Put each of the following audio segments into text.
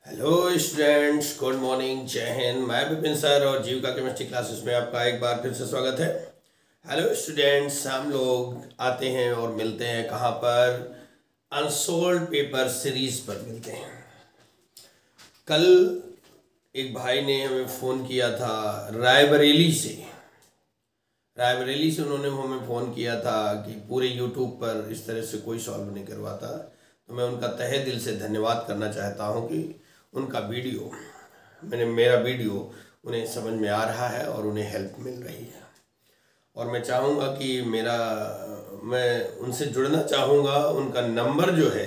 Hello students, good morning, जय हिंद। मैं Vipin sir और जीविका केमिस्ट्री क्लासेस में आपका एक बार फिर से स्वागत है। हेलो स्टूडेंट्स, हम लोग आते हैं और मिलते हैं कहाँ पर? अनसोल्ड पेपर सीरीज पर मिलते हैं। कल एक भाई ने हमें फ़ोन किया था रायबरेली से उन्होंने हमें फ़ोन किया था कि पूरे यूट्यूब पर इस तरह से कोई सॉल्व नहीं करवाता। तो मैं उनका तहे दिल से धन्यवाद करना चाहता हूँ कि उनका वीडियो मेरा वीडियो उन्हें समझ में आ रहा है और उन्हें हेल्प मिल रही है। और मैं चाहूँगा कि मैं उनसे जुड़ना चाहूँगा। उनका नंबर जो है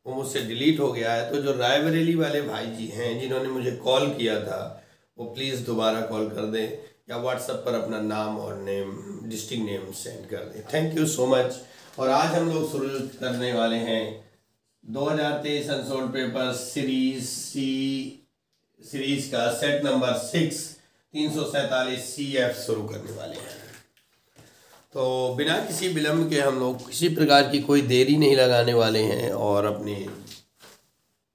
वो मुझसे डिलीट हो गया है, तो जो रायबरेली वाले भाई जी हैं जिन्होंने मुझे कॉल किया था वो प्लीज़ दोबारा कॉल कर दें या व्हाट्सएप पर अपना नाम और नेम, डिस्ट्रिक्ट नेम सेंड कर दें। Thank you so much. और आज हम लोग शुरू करने वाले हैं 2023 अनसोल्ड पेपर सीरीज का सेट नंबर 6 347 CF शुरू करने वाले हैं। तो बिना किसी विलंब के हम लोग किसी प्रकार की कोई देरी नहीं लगाने वाले हैं और अपने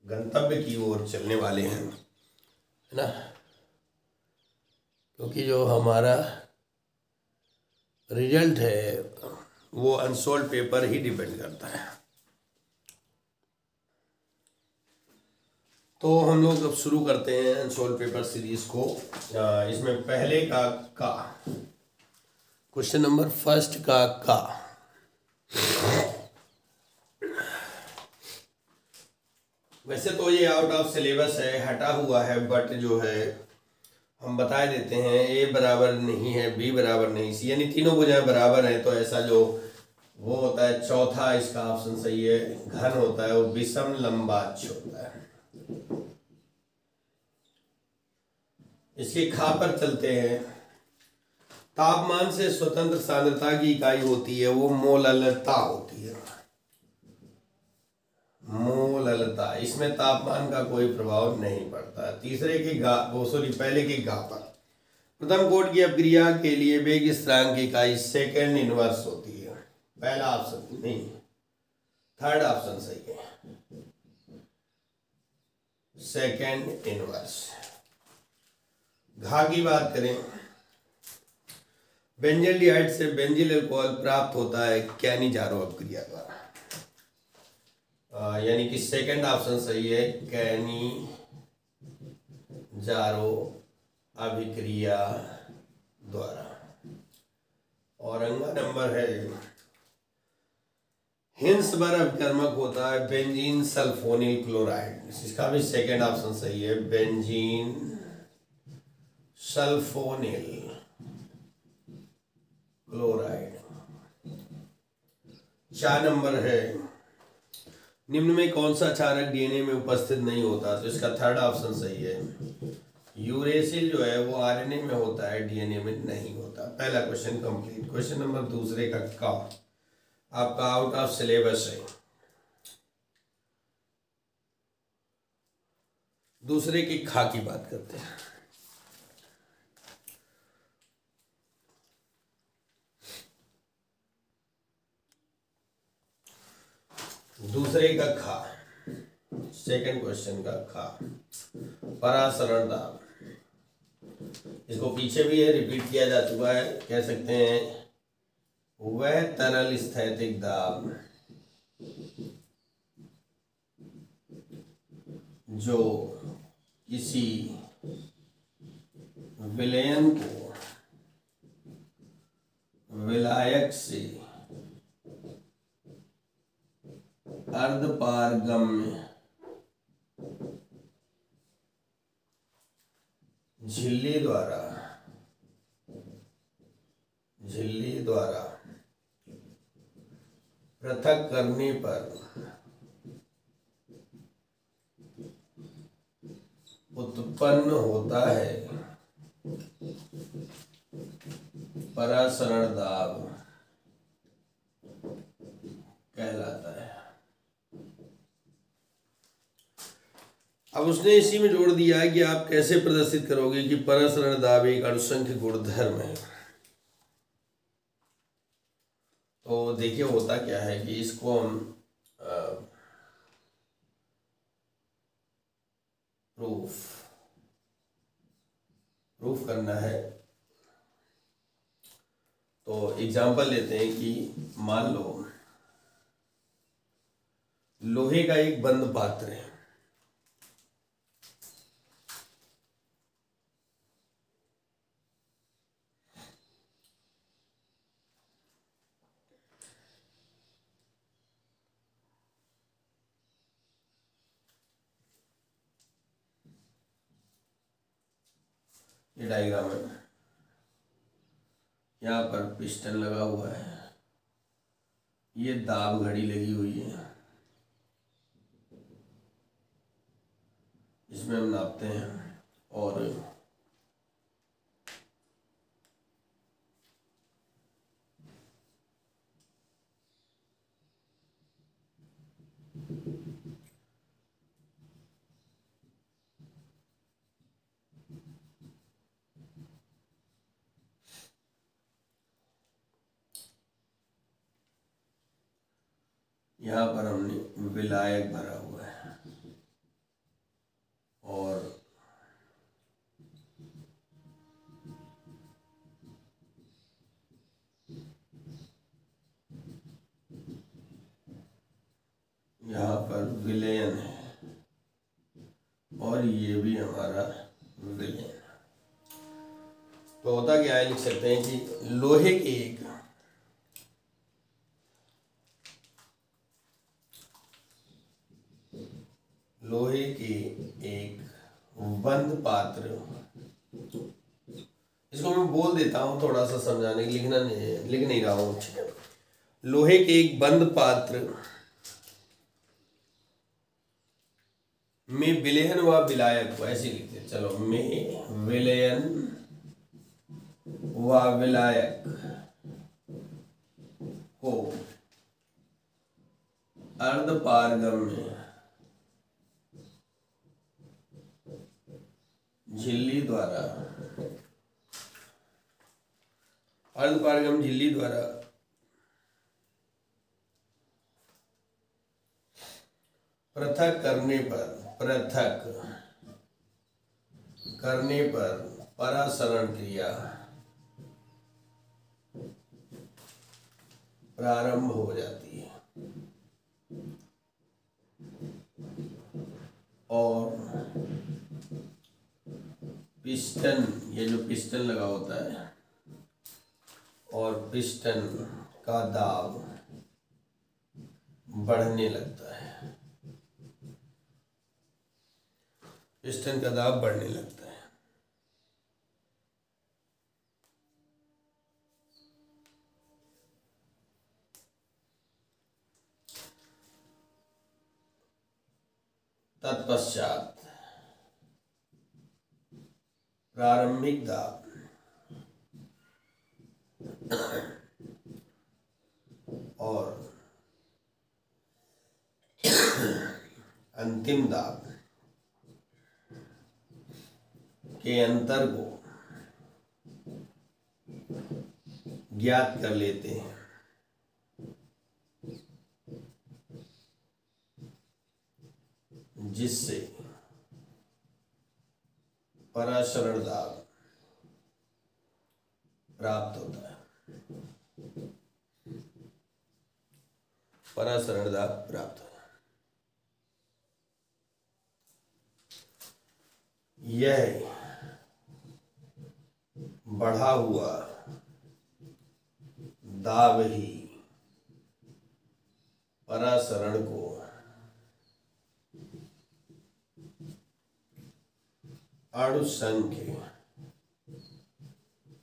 गंतव्य की ओर चलने वाले हैं, है ना? क्योंकि जो हमारा रिजल्ट है वो अनसोल्ड पेपर ही डिपेंड करता है। तो हम लोग अब शुरू करते हैं अनसोल्ड पेपर सीरीज को। इसमें पहले का क्वेश्चन नंबर फर्स्ट का वैसे तो ये आउट ऑफ सिलेबस है, हटा हुआ है, बट जो है हम बता देते हैं ए बराबर नहीं है, बी बराबर नहीं, सी, यानी तीनों भुजाएं बराबर हैं। तो ऐसा जो वो होता है, चौथा इसका ऑप्शन सही है, घन होता है, वो विषम लंबाक्ष होता है। इसके खा पर चलते हैं। तापमान से स्वतंत्र सांद्रता की इकाई होती है, वो मोललता होती है। मोललता, इसमें तापमान का कोई प्रभाव नहीं पड़ता। तीसरे के पहले के गा पर प्रथम कोट की अपक्रिया के लिए वेग स्थिरांक की इकाई सेकेंड इनवर्स होती है। पहला ऑप्शन नहीं, थर्ड ऑप्शन सही है, सेकेंड इनवर्स। घा की बात करें, बेंजल्डिहाइड से बेंजिल अल्कोहल प्राप्त होता है कैनी-जारो अपक्रिया द्वारा, यानी कि सेकंड ऑप्शन सही है, कैनी-जारो अभिक्रिया द्वारा। और अगला नंबर है, हिंसबर अभिकर्मक होता है बेंजीन सल्फोनिल क्लोराइड। इसका भी सेकंड ऑप्शन सही है, बेंजीन सल्फोनिल क्लोराइड। 4 नंबर है, निम्न में कौन सा क्षारक डीएनए में उपस्थित नहीं होता? तो इसका थर्ड ऑप्शन सही है, यूरेसिल जो है वो आरएनए में होता है, डीएनए में नहीं होता। पहला क्वेश्चन कंप्लीट। क्वेश्चन नंबर दूसरे का आपका आउट ऑफ सिलेबस है। दूसरे की खा की बात करते हैं। दूसरे का खा, सेकंड क्वेश्चन का खा, परासरण दाब। इसको पीछे भी है, रिपीट किया जा चुका है। कह सकते हैं वह तरल स्थैतिक दाब जो किसी विलयन को विलायक से अर्धपारगम्य झिल्ली द्वारा पृथक करने पर उत्पन्न होता है परासरण दाब कहलाता है। अब उसने इसी में जोड़ दिया है कि आप कैसे प्रदर्शित करोगे कि परासरण दाब एक अणुसंख्य गुणधर्म है। तो देखिए होता क्या है कि इसको हम प्रूफ करना है। तो एग्जाम्पल लेते हैं कि मान लो लोहे का एक बंद पात्र है, ये डायग्राम है। यहाँ पर पिस्टन लगा हुआ है, ये दाब घड़ी लगी हुई है, इसमें हम नापते हैं। और यहाँ पर हमने विलायक भरा हुआ है और यहाँ पर विलयन है और ये भी हमारा विलयन। तो होता क्या है, लिख सकते हैं कि लोहे के एक बंद पात्र, इसको मैं बोल देता हूँ थोड़ा सा समझाने के, लिख नहीं रहा हूँ। लोहे के एक बंद पात्र में विलयन व विलायक को, ऐसे लिखते हैं, चलो, में विलयन व विलायक को अर्धपारगम्य झिल्ली द्वारा पृथक करने पर परासरण क्रिया प्रारंभ हो जाती है और पिस्टन, ये जो पिस्टन लगा होता है, और पिस्टन का दाब बढ़ने लगता है, पिस्टन का दाब बढ़ने लगता है। तत्पश्चात प्रारंभिक दाब और अंतिम दाब के अंतर को ज्ञात कर लेते हैं, जिससे परासरण दाब प्राप्त होता है। परासरण दाब प्राप्त होता है। यह बढ़ा हुआ दाब ही परासरण को अणुसंख्य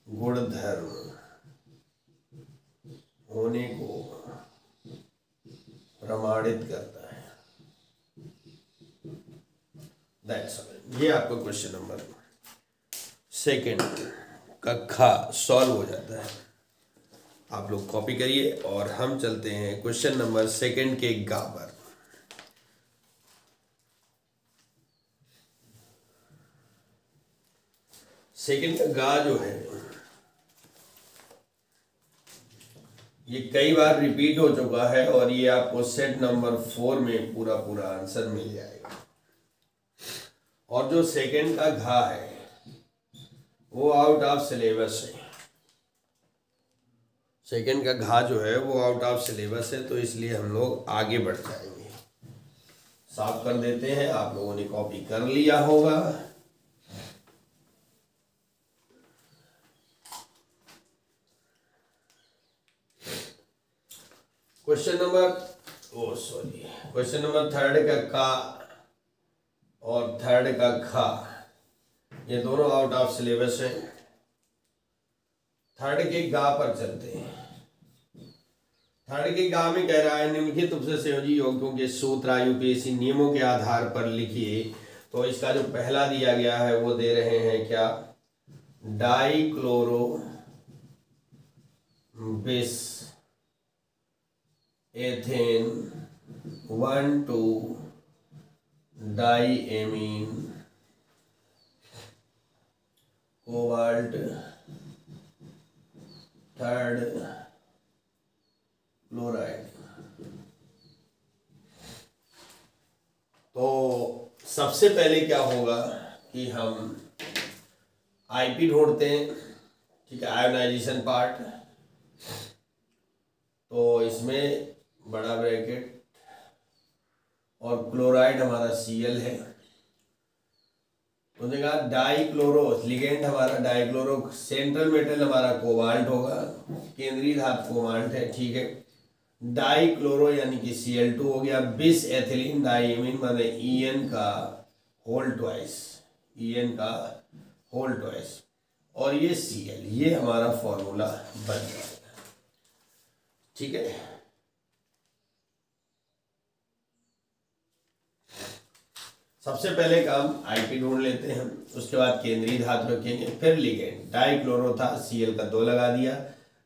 गुणधर्म होने को प्रमाणित करता है। That's all. ये आपका क्वेश्चन नंबर 2 का खा सॉल्व हो जाता है। आप लोग कॉपी करिए और हम चलते हैं क्वेश्चन नंबर 2 के गा पर। सेकंड का गा जो है ये कई बार रिपीट हो चुका है और ये आपको सेट नंबर 4 में पूरा आंसर मिल जाएगा। और जो सेकंड का घा है वो आउट ऑफ सिलेबस है। सेकंड का घा जो है वो आउट ऑफ सिलेबस है, तो इसलिए हम लोग आगे बढ़ जाएंगे। साफ कर देते हैं, आप लोगों ने कॉपी कर लिया होगा। क्वेश्चन नंबर थर्ड का और थर्ड का खा, ये दोनों आउट ऑफ सिलेबस है। थर्ड के गा पर चलते हैं। थर्ड के गा में कह रहा है निम्नलिखित उपसे संयोजी यौगिकों के सूत्र यूपीएससी नियमों के आधार पर लिखिए। तो इसका जो पहला दिया गया है वो दे रहे हैं क्या, डाइक्लोरो बिस ethane 1,2 diamine cobalt third chloride. तो सबसे पहले क्या होगा कि हम आईपी ढूंढते हैं, ठीक है, आयोनाइजेशन पार्ट। तो इसमें बड़ा ब्रैकेट और क्लोराइड हमारा Cl है। उन्होंने कहा डाइक्लोरो लिगेंड हमारा डाइक्लोरो, सेंट्रल मेटल हमारा कोबाल्ट होगा, केंद्रीय धातु कोबाल्ट है, ठीक है। डाइक्लोरो यानी कि Cl2 हो गया। बिस एथिलीन डाइएमीन माने En का होल ट्वाइस, और ये Cl, ये हमारा फॉर्मूला बन जाएगा, ठीक है। सबसे पहले काम आईपी ढूंढ लेते हैं, उसके बाद केंद्रीय धातु रखेंगे, फिर लिगेंड। डाइक्लोरो था, Cl का 2 लगा दिया।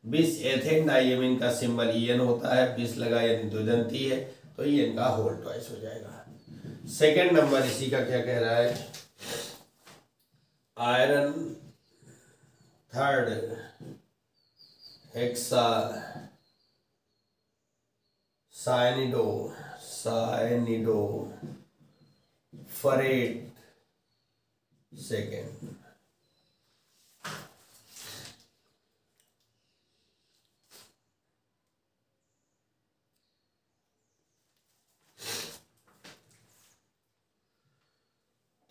बिस एथेन डाइएमीन का सिंबल En होता है, बिस लगा यानी द्विदंती है, तो En का होल ट्वाइस हो जाएगा। सेकंड नंबर इसी का क्या कह रहा है, आयरन थर्ड हेक्सा साइनिडो फरेट सेकेंड।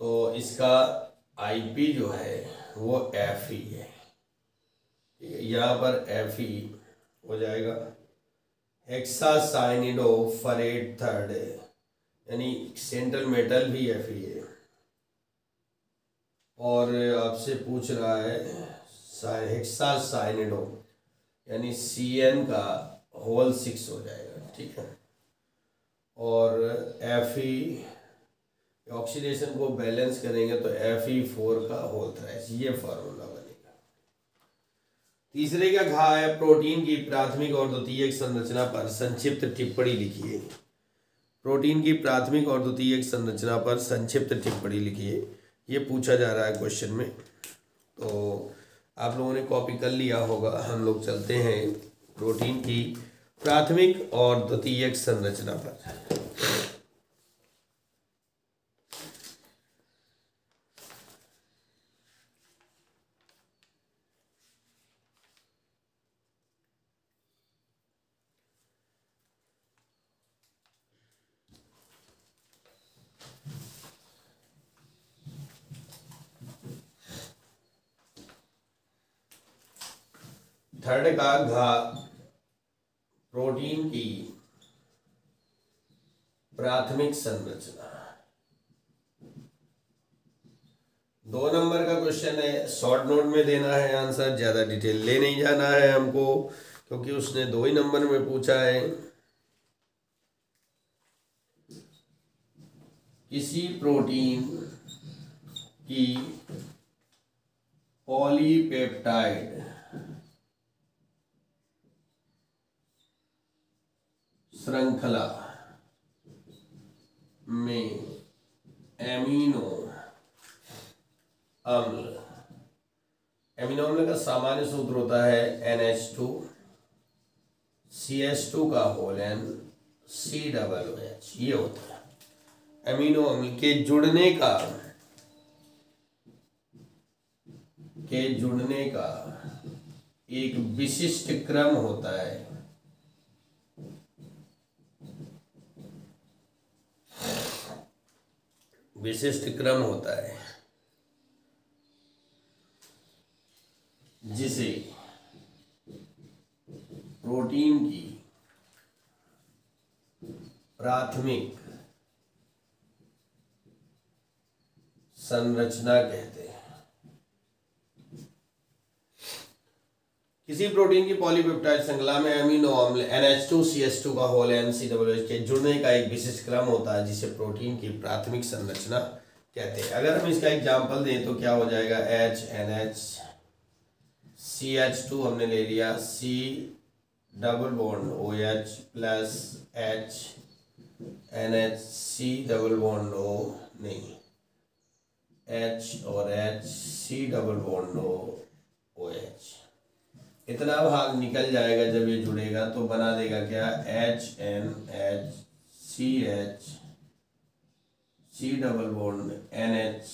तो इसका आईपी जो है वो Fe है, यहाँ पर Fe हो जाएगा। हेक्सा साइनिडो फरेट थर्ड है, यानी सेंट्रल मेटल भी Fe है। और आपसे पूछ रहा है हेक्सा साइनिडो यानी Cn का होल 6 हो जाएगा, ठीक है। और Fe ऑक्सीडेशन को बैलेंस करेंगे तो Fe4 का होल थ्राइस, ये फार्मूला बनेगा। तीसरे का घा है प्रोटीन की प्राथमिक और द्वितीयक संरचना पर संक्षिप्त टिप्पणी लिखिए। प्रोटीन की प्राथमिक और द्वितीयक संरचना पर संक्षिप्त टिप्पणी लिखिए, ये पूछा जा रहा है क्वेश्चन में। तो आप लोगों ने कॉपी कर लिया होगा। हम लोग चलते हैं प्रोटीन की प्राथमिक और द्वितीयक संरचना पर। थर्ड का घा प्रोटीन की प्राथमिक संरचना। 2 नंबर का क्वेश्चन है, शॉर्ट नोट में देना है आंसर, ज्यादा डिटेल ले नहीं जाना है हमको, क्योंकि उसने 2 ही नंबर में पूछा है। किसी प्रोटीन की पॉलीपेप्टाइड श्रृंखला में एमिनो अम्ल का सामान्य सूत्र होता है NH2 CH2 का होल N COOH, ये होता है। अमीनो अम्ल के जुड़ने का के जुड़ने का एक विशिष्ट क्रम होता है। विशिष्ट क्रम होता है जिसे प्रोटीन की प्राथमिक संरचना कहते हैं। किसी प्रोटीन की पॉलीपेप्टाइड श्रृंखला में अमीनो अम्ल NH2CH2 का होल NCOOH के जुड़ने का एक विशिष्ट क्रम होता है जिसे प्रोटीन की प्राथमिक संरचना कहते हैं। अगर हम इसका एग्जांपल दें तो क्या हो जाएगा, HNH CH2 हमने ले लिया, C double bond OH plus H NH C double bond O नहीं, H और H C double bond OH। इतना भाग निकल जाएगा जब ये जुड़ेगा तो बना देगा क्या, HNH CH C double bond NH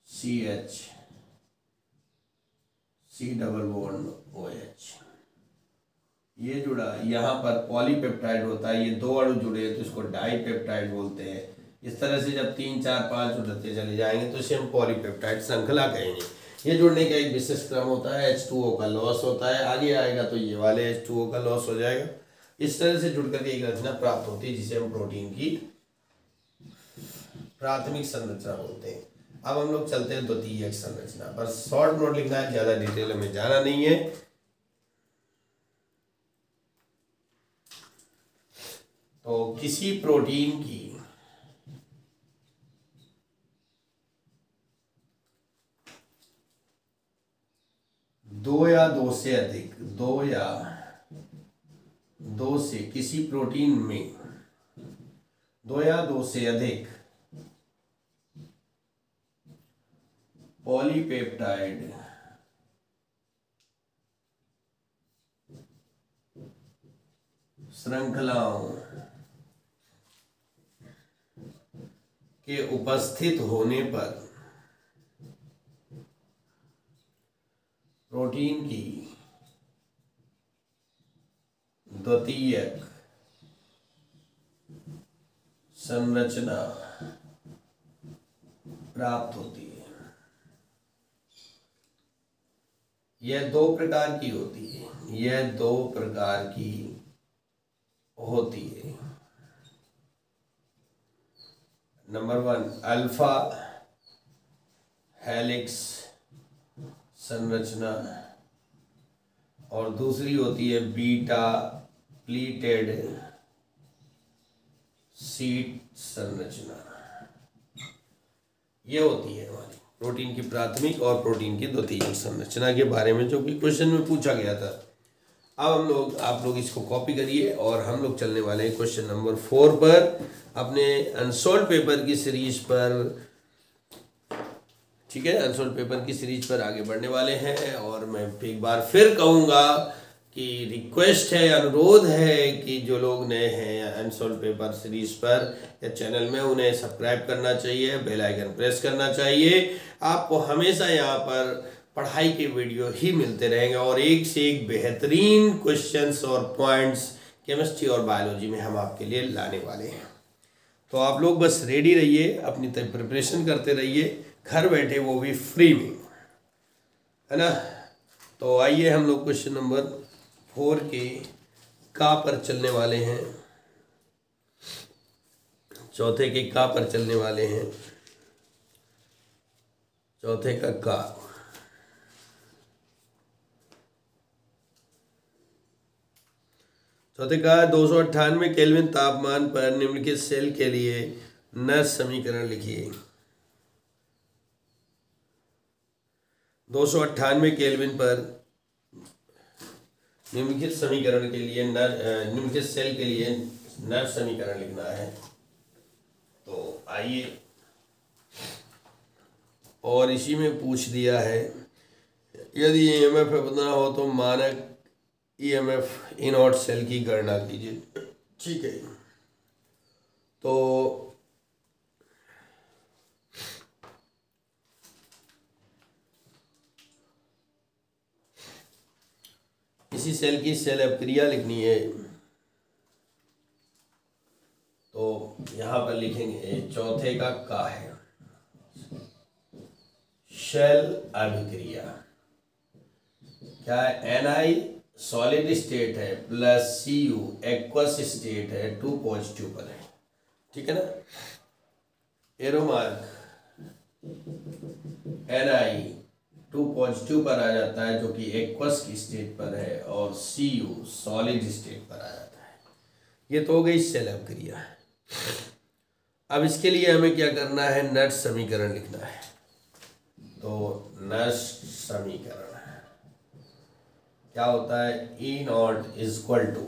CH C double bond OH। ये जुड़ा, यहाँ पर पॉलीपेप्टाइड होता है, ये दो अणु जुड़े तो इसको डाईपेप्टाइड बोलते हैं। इस तरह से जब 3 4 5 जुड़ते चले जाएंगे तो इसे हम पॉलीपेप्टाइड श्रृंखला कहेंगे। ये जुड़ने का एक विशेष क्रम होता है, H2O का लॉस होता है, आगे आएगा तो ये वाले H2O का लॉस हो जाएगा। इस तरह से जुड़ करके एक रचना प्राप्त होती है जिसे हम प्रोटीन की प्राथमिक संरचना बोलते हैं। अब हम लोग चलते हैं द्वितीयक संरचना पर। शॉर्ट नोट लिखना है, ज्यादा डिटेल में जाना नहीं है। तो किसी प्रोटीन की दो या दो से किसी प्रोटीन में दो या दो से अधिक पॉलीपेप्टाइड श्रृंखलाओं के उपस्थित होने पर प्रोटीन की द्वितीयक संरचना प्राप्त होती है। यह दो प्रकार की होती है, नंबर 1 अल्फा हेलिक्स संरचना और दूसरी होती है बीटा प्लीटेड शीट संरचना। ये होती है हमारी प्रोटीन की प्राथमिक और प्रोटीन की द्वितीयक संरचना के बारे में, जो कि क्वेश्चन में पूछा गया था। अब आप लोग इसको कॉपी करिए और हम लोग चलने वाले हैं क्वेश्चन नंबर 4 पर, अपने अनसॉल्व्ड पेपर की सीरीज पर। ठीक है, अनसॉल्व्ड पेपर की सीरीज पर आगे बढ़ने वाले हैं। और मैं एक बार फिर कहूँगा कि रिक्वेस्ट है, अनुरोध है कि जो लोग नए हैं अनसॉल्व्ड पेपर सीरीज पर या चैनल में, उन्हें सब्सक्राइब करना चाहिए, बेल आइकन प्रेस करना चाहिए। आपको हमेशा यहाँ पर पढ़ाई के वीडियो ही मिलते रहेंगे और एक से एक बेहतरीन क्वेश्चंस और पॉइंट्स केमिस्ट्री और बायोलॉजी में हम आपके लिए लाने वाले हैं। तो आप लोग बस रेडी रहिए, अपनी तरफ प्रिपरेशन करते रहिए, घर बैठे, वो भी फ्री में, है ना। तो आइए हम लोग क्वेश्चन नंबर 4 के का पर चलने वाले हैं, चौथे के का पर चलने वाले हैं, चौथे का का। चौथे का 298 केल्विन तापमान पर निम्नलिखित सेल के लिए नर्स समीकरण लिखिए। 298 केल्विन पर निम्नलिखित समीकरण के लिए निम्नलिखित सेल के लिए नर्स समीकरण लिखना है। तो आइए, और इसी में पूछ दिया है यदि EMF बदलना हो तो मानक EMF इनॉट सेल की गणना कीजिए। ठीक है, तो किसी सेल की सेल अभिक्रिया लिखनी है तो यहाँ पर लिखेंगे चौथे का है शेल अभिक्रिया। क्या है? Ni सॉलिड स्टेट है प्लस Cu एक्वस स्टेट है, 2 पॉजिटिव पर है, ठीक है ना। एरो मार्क Ni 2 पॉजिटिव पर आ जाता है जो कि एक्वस की स्टेट पर है, और Cu सॉलिड स्टेट पर आ जाता है। ये तो हो गई सेल अभिक्रिया। अब इसके लिए हमें क्या करना है? नट्स समीकरण लिखना है। तो नट्स समीकरण क्या होता है? E not is equal to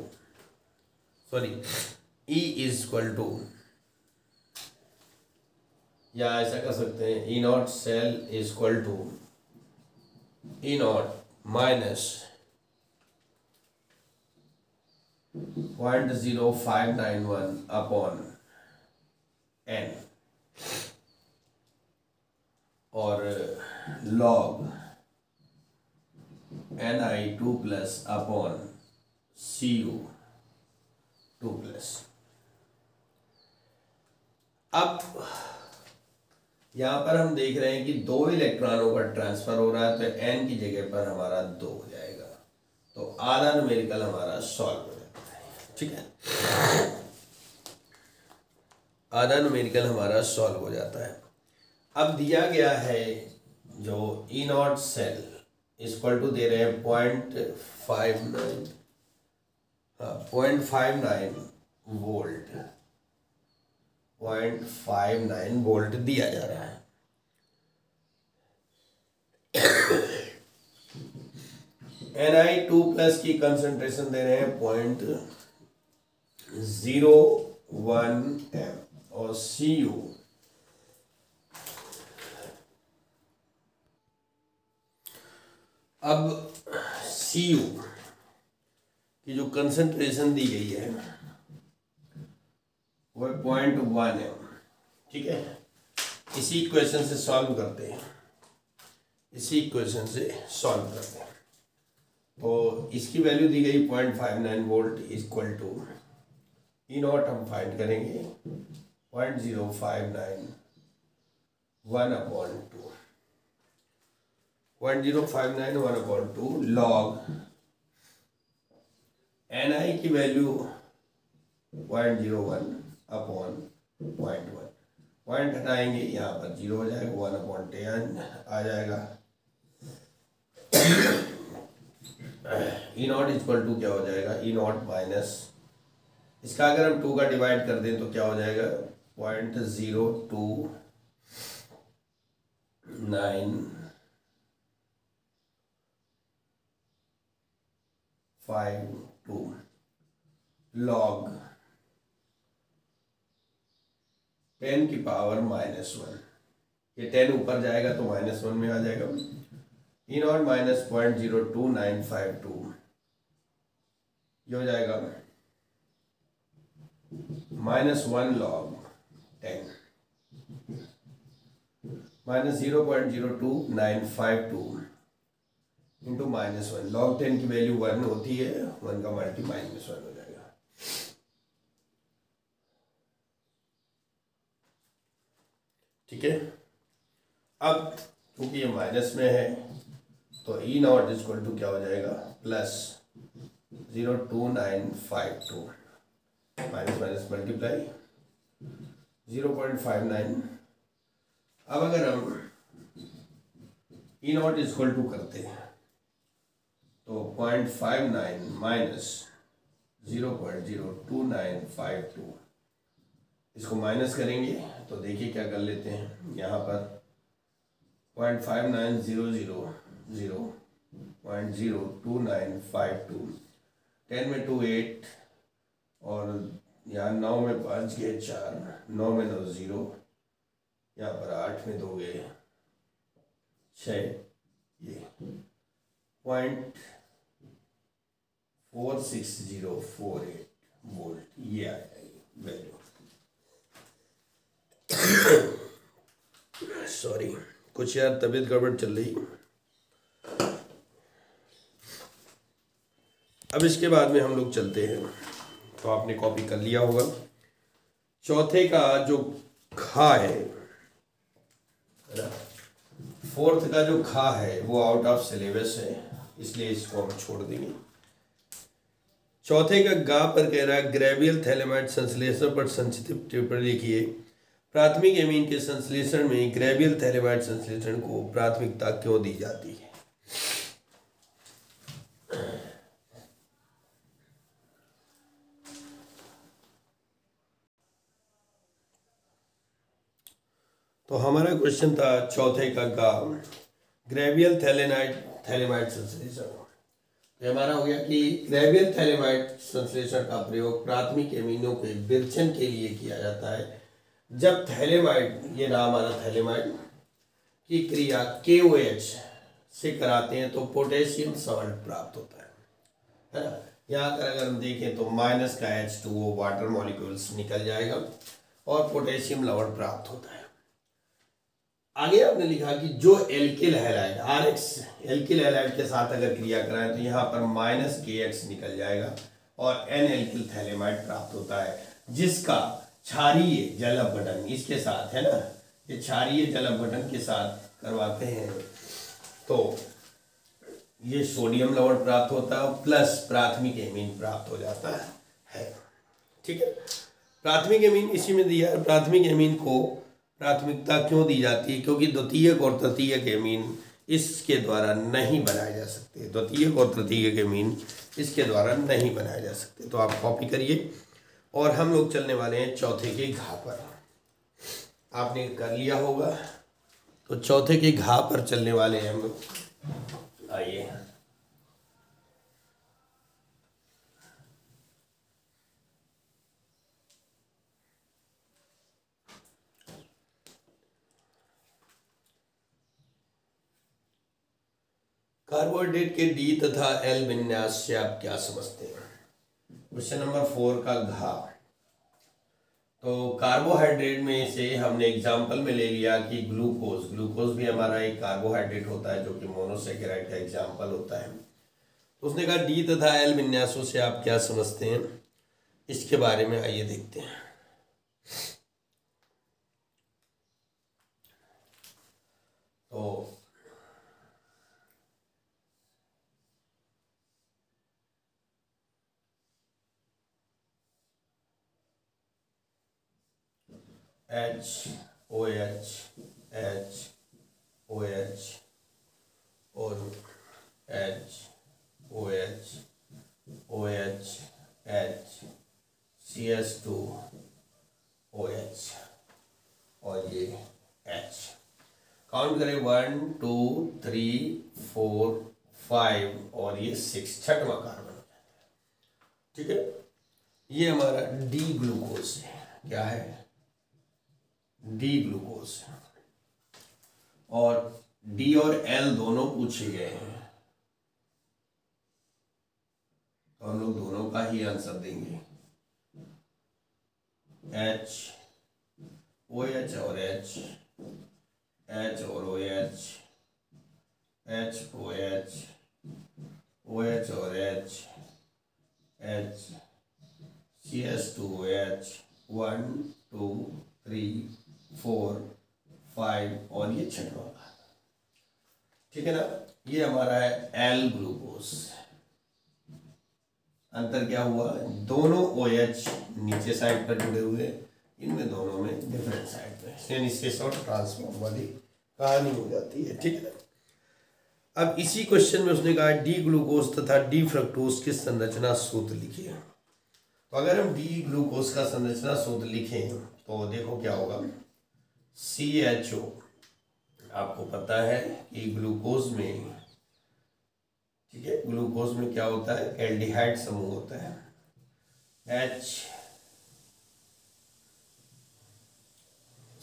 E is equal to, या ऐसा कर सकते हैं E not cell is equal to E not minus 0.0591 upon n और log Ni2 plus upon Cu2 plus. अब यहाँ पर हम देख रहे हैं कि 2 इलेक्ट्रॉनों का ट्रांसफर हो रहा है, तो n की जगह पर हमारा 2 हो जाएगा। तो आधा न्यूमेरिकल हमारा सॉल्व हो जाता है, ठीक है। आधा न्यूमेरिकल हमारा सॉल्व हो जाता है। अब दिया गया है जो E not cell equal to दे रहे हैं 0.59 वोल्ट, 0.59 वोल्ट दिया जा रहा है। Ni2 प्लस की कंसंट्रेशन दे रहे हैं 0.01 m और Cu अब Cu की जो कंसंट्रेशन दी गई है वो 0.1 m, ठीक है। इसी इक्वेशन से सॉल्व करते हैं, तो इसकी वैल्यू दी गई 0.59 volt equal to E not हम फाइंड करेंगे 0.059 1/2, 0.059 1/2 log Ni की वैल्यू 0.01 अपॉन 0.1, पॉइंट हटाएंगे यहाँ पर 0 हो जाएगा, 1/10 आ जाएगा। E नॉट इक्वल टू क्या हो जाएगा? E नॉट माइनस, इसका अगर हम 2 का डिवाइड कर दें तो क्या हो जाएगा? 0.2952 log 10 की पावर -1, ये 10 ऊपर जाएगा तो -1 में आ जाएगा। E नॉट माइनस 0.02952 ये हो जाएगा -1 log 10 माइनस 0.02952 इंटू -1, log 10 की वैल्यू 1 होती है, 1 का मल्टी -1 हो जाएगा। ठीक है। अब क्योंकि ये माइनस में है तो E नॉट इक्वल टू क्या हो जाएगा? Plus 0.2952 minus minus multiply 0.59। अब अगर हम E नॉट इक्वल टू करते हैं तो 0.59 माइनस 0.02952, इसको माइनस करेंगे तो देखिए क्या कर लेते हैं। यहाँ पर 0.5900.02952, 10 में 2 8 और यहाँ 9 में 5 गए 4, 9 में 9 0, यहाँ पर 8 में 2 गए 6, ये 0.46048 वोल्ट ये आ जाएगी वैल्यू। सॉरी, कुछ यार तबीयत गड़बड़ चल रही। अब इसके बाद में हम लोग चलते हैं, तो आपने कॉपी कर लिया होगा। चौथे का जो खा है ना, फोर्थ का जो खा है वो आउट ऑफ सिलेबस है, इसलिए इसको हम छोड़ देंगे। चौथे का गा पर कह रहा है ग्रेवियल थैलेमाइड संश्लेषण पर संक्षिप्त टिप्पणी लिखिए। प्राथमिक एमीन के संश्लेषण में ग्रेवियल थैलेमाइड संश्लेषण को प्राथमिकता क्यों दी जाती है? तो हमारा क्वेश्चन था चौथे का गा ग्रेवियल थैलेमाइड संश्लेषण। तो हमारा हो गया कि ग्रेवियल थैलेमाइड संश्लेषण का प्रयोग प्राथमिक एमिनो के विरचन के लिए किया जाता है जब थैलेमाइड, ये रहा हमारा थैलेमाइड, की क्रिया KOH से कराते हैं तो पोटेशियम सॉल्ट प्राप्त होता है ना। यहाँ पर अगर हम देखें तो माइनस का H2O वाटर मॉलिक्यूल्स निकल जाएगा और पोटेशियम लवण प्राप्त होता है। आगे आपने लिखा कि जो alkyl halide RX alkyl halide के साथ अगर क्रिया कराएं तो यहाँ पर माइनस KX निकल जाएगा और N एल्किल थैलेमाइड प्राप्त होता है, जिसका क्षारीय जल अपघटन इसके साथ है ना, ये क्षारीय जल अपघटन के साथ करवाते हैं तो ये सोडियम लवण प्राप्त होता है प्लस प्राथमिक एमीन प्राप्त हो जाता है। ठीक है, प्राथमिक एमीन इसी में दिया है। प्राथमिक एमीन को प्राथमिकता क्यों दी जाती है? क्योंकि द्वितीयक और तृतीयक एमीन इसके द्वारा नहीं बनाए जा सकते। द्वितीयक और तृतीयक एमीन इसके द्वारा नहीं बनाए जा सकते। तो आप कॉपी करिए और हम लोग चलने वाले हैं चौथे के घा पर। आपने कर लिया होगा, तो चौथे के घा पर चलने वाले हैं हम लोग। आइए, कार्बोहाइड्रेट के D तथा L विन्यास से आप क्या समझते हैं? क्वेश्चन नंबर 4 का घा। तो कार्बोहाइड्रेट में से हमने एग्जाम्पल में ले लिया कि ग्लूकोज भी हमारा एक कार्बोहाइड्रेट होता है जो कि मोनोसेकेराइड का एग्जाम्पल होता है। तो उसने कहा D तथा L विन्यासों से आप क्या समझते हैं, इसके बारे में आइए देखते हैं। तो HOH HOH और HOH OH H CS2OH और ये H। काउंट करें 1 2 3 4 5 और ये 6, छठवां कार्बन। ठीक है, ये हमारा D ग्लूकोज है। क्या है? D glucose. और D और L दोनों पूछे गए हैं तो हम लोग दोनों का ही आंसर देंगे। H OH और H और OH H OH OH और H CS2OH 1 2 3 4 5 और ये छठवां। ठीक है ना, ये हमारा है L ग्लूकोज। अंतर क्या हुआ? दोनों OH नीचे साइड पर जुड़े हुए, इनमें दोनों में डिफरेंट साइड पे और ट्रांसफॉर्म वाली कहानी हो जाती है। ठीक है, अब इसी क्वेश्चन में उसने कहा D ग्लूकोज तथा D फ्रक्टोज की संरचना सूत्र लिखिए। तो अगर हम D ग्लूकोज का संरचना सूत्र लिखें तो देखो क्या होगा। CHO, आपको पता है कि ग्लूकोज में, ठीक है, ग्लूकोज में क्या होता है? एल्डिहाइड समूह होता है।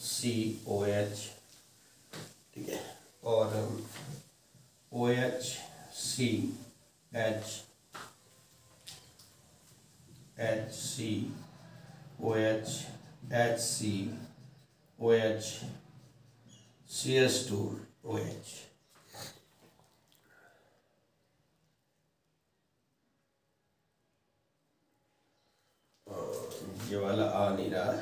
HCOH, ठीक है, और OHCH HCOH HCOH CS2OH। ये वाला आ नहीं रहा,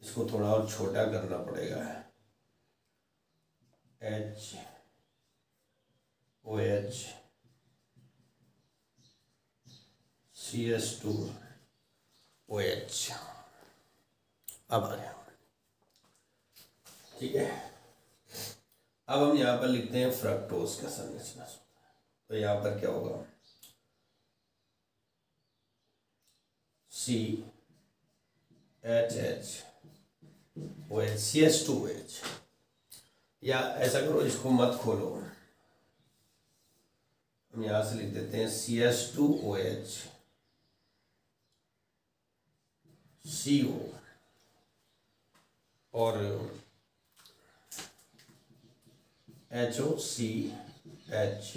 इसको थोड़ा और छोटा करना पड़ेगा। HOH CS2OH अब आ गया। ठीक है, अब हम यहाँ पर लिखते हैं फ्रक्टोज का संरचना सूत्र। तो यहाँ पर क्या होगा, CHH CS2OH, या ऐसा करो, इसको मत खोलो, हम यहाँ से लिख देते हैं CS2OH CO और HOCH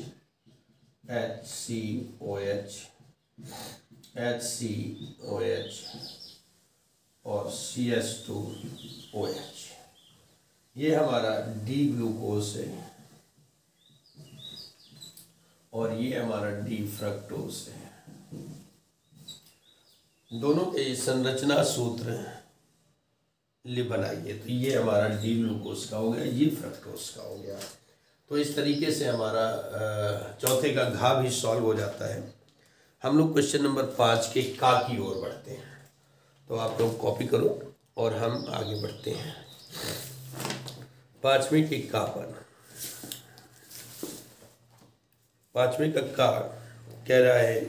HCOH HCOH और CS2OH। ये हमारा डी ग्लूकोज है और ये हमारा डी फ्रक्टोज है। दोनों के संरचना सूत्र बनाइए। तो ये हमारा डी ग्लूकोज का हो गया, ये फ्रक्टोज का हो गया। तो इस तरीके से हमारा चौथे का घा भी सॉल्व हो जाता है। हम लोग क्वेश्चन नंबर 5 के का की ओर बढ़ते हैं। तो आप लोग कॉपी करो और हम आगे बढ़ते हैं। 5वें के का पर, 5वें का का कह रहा है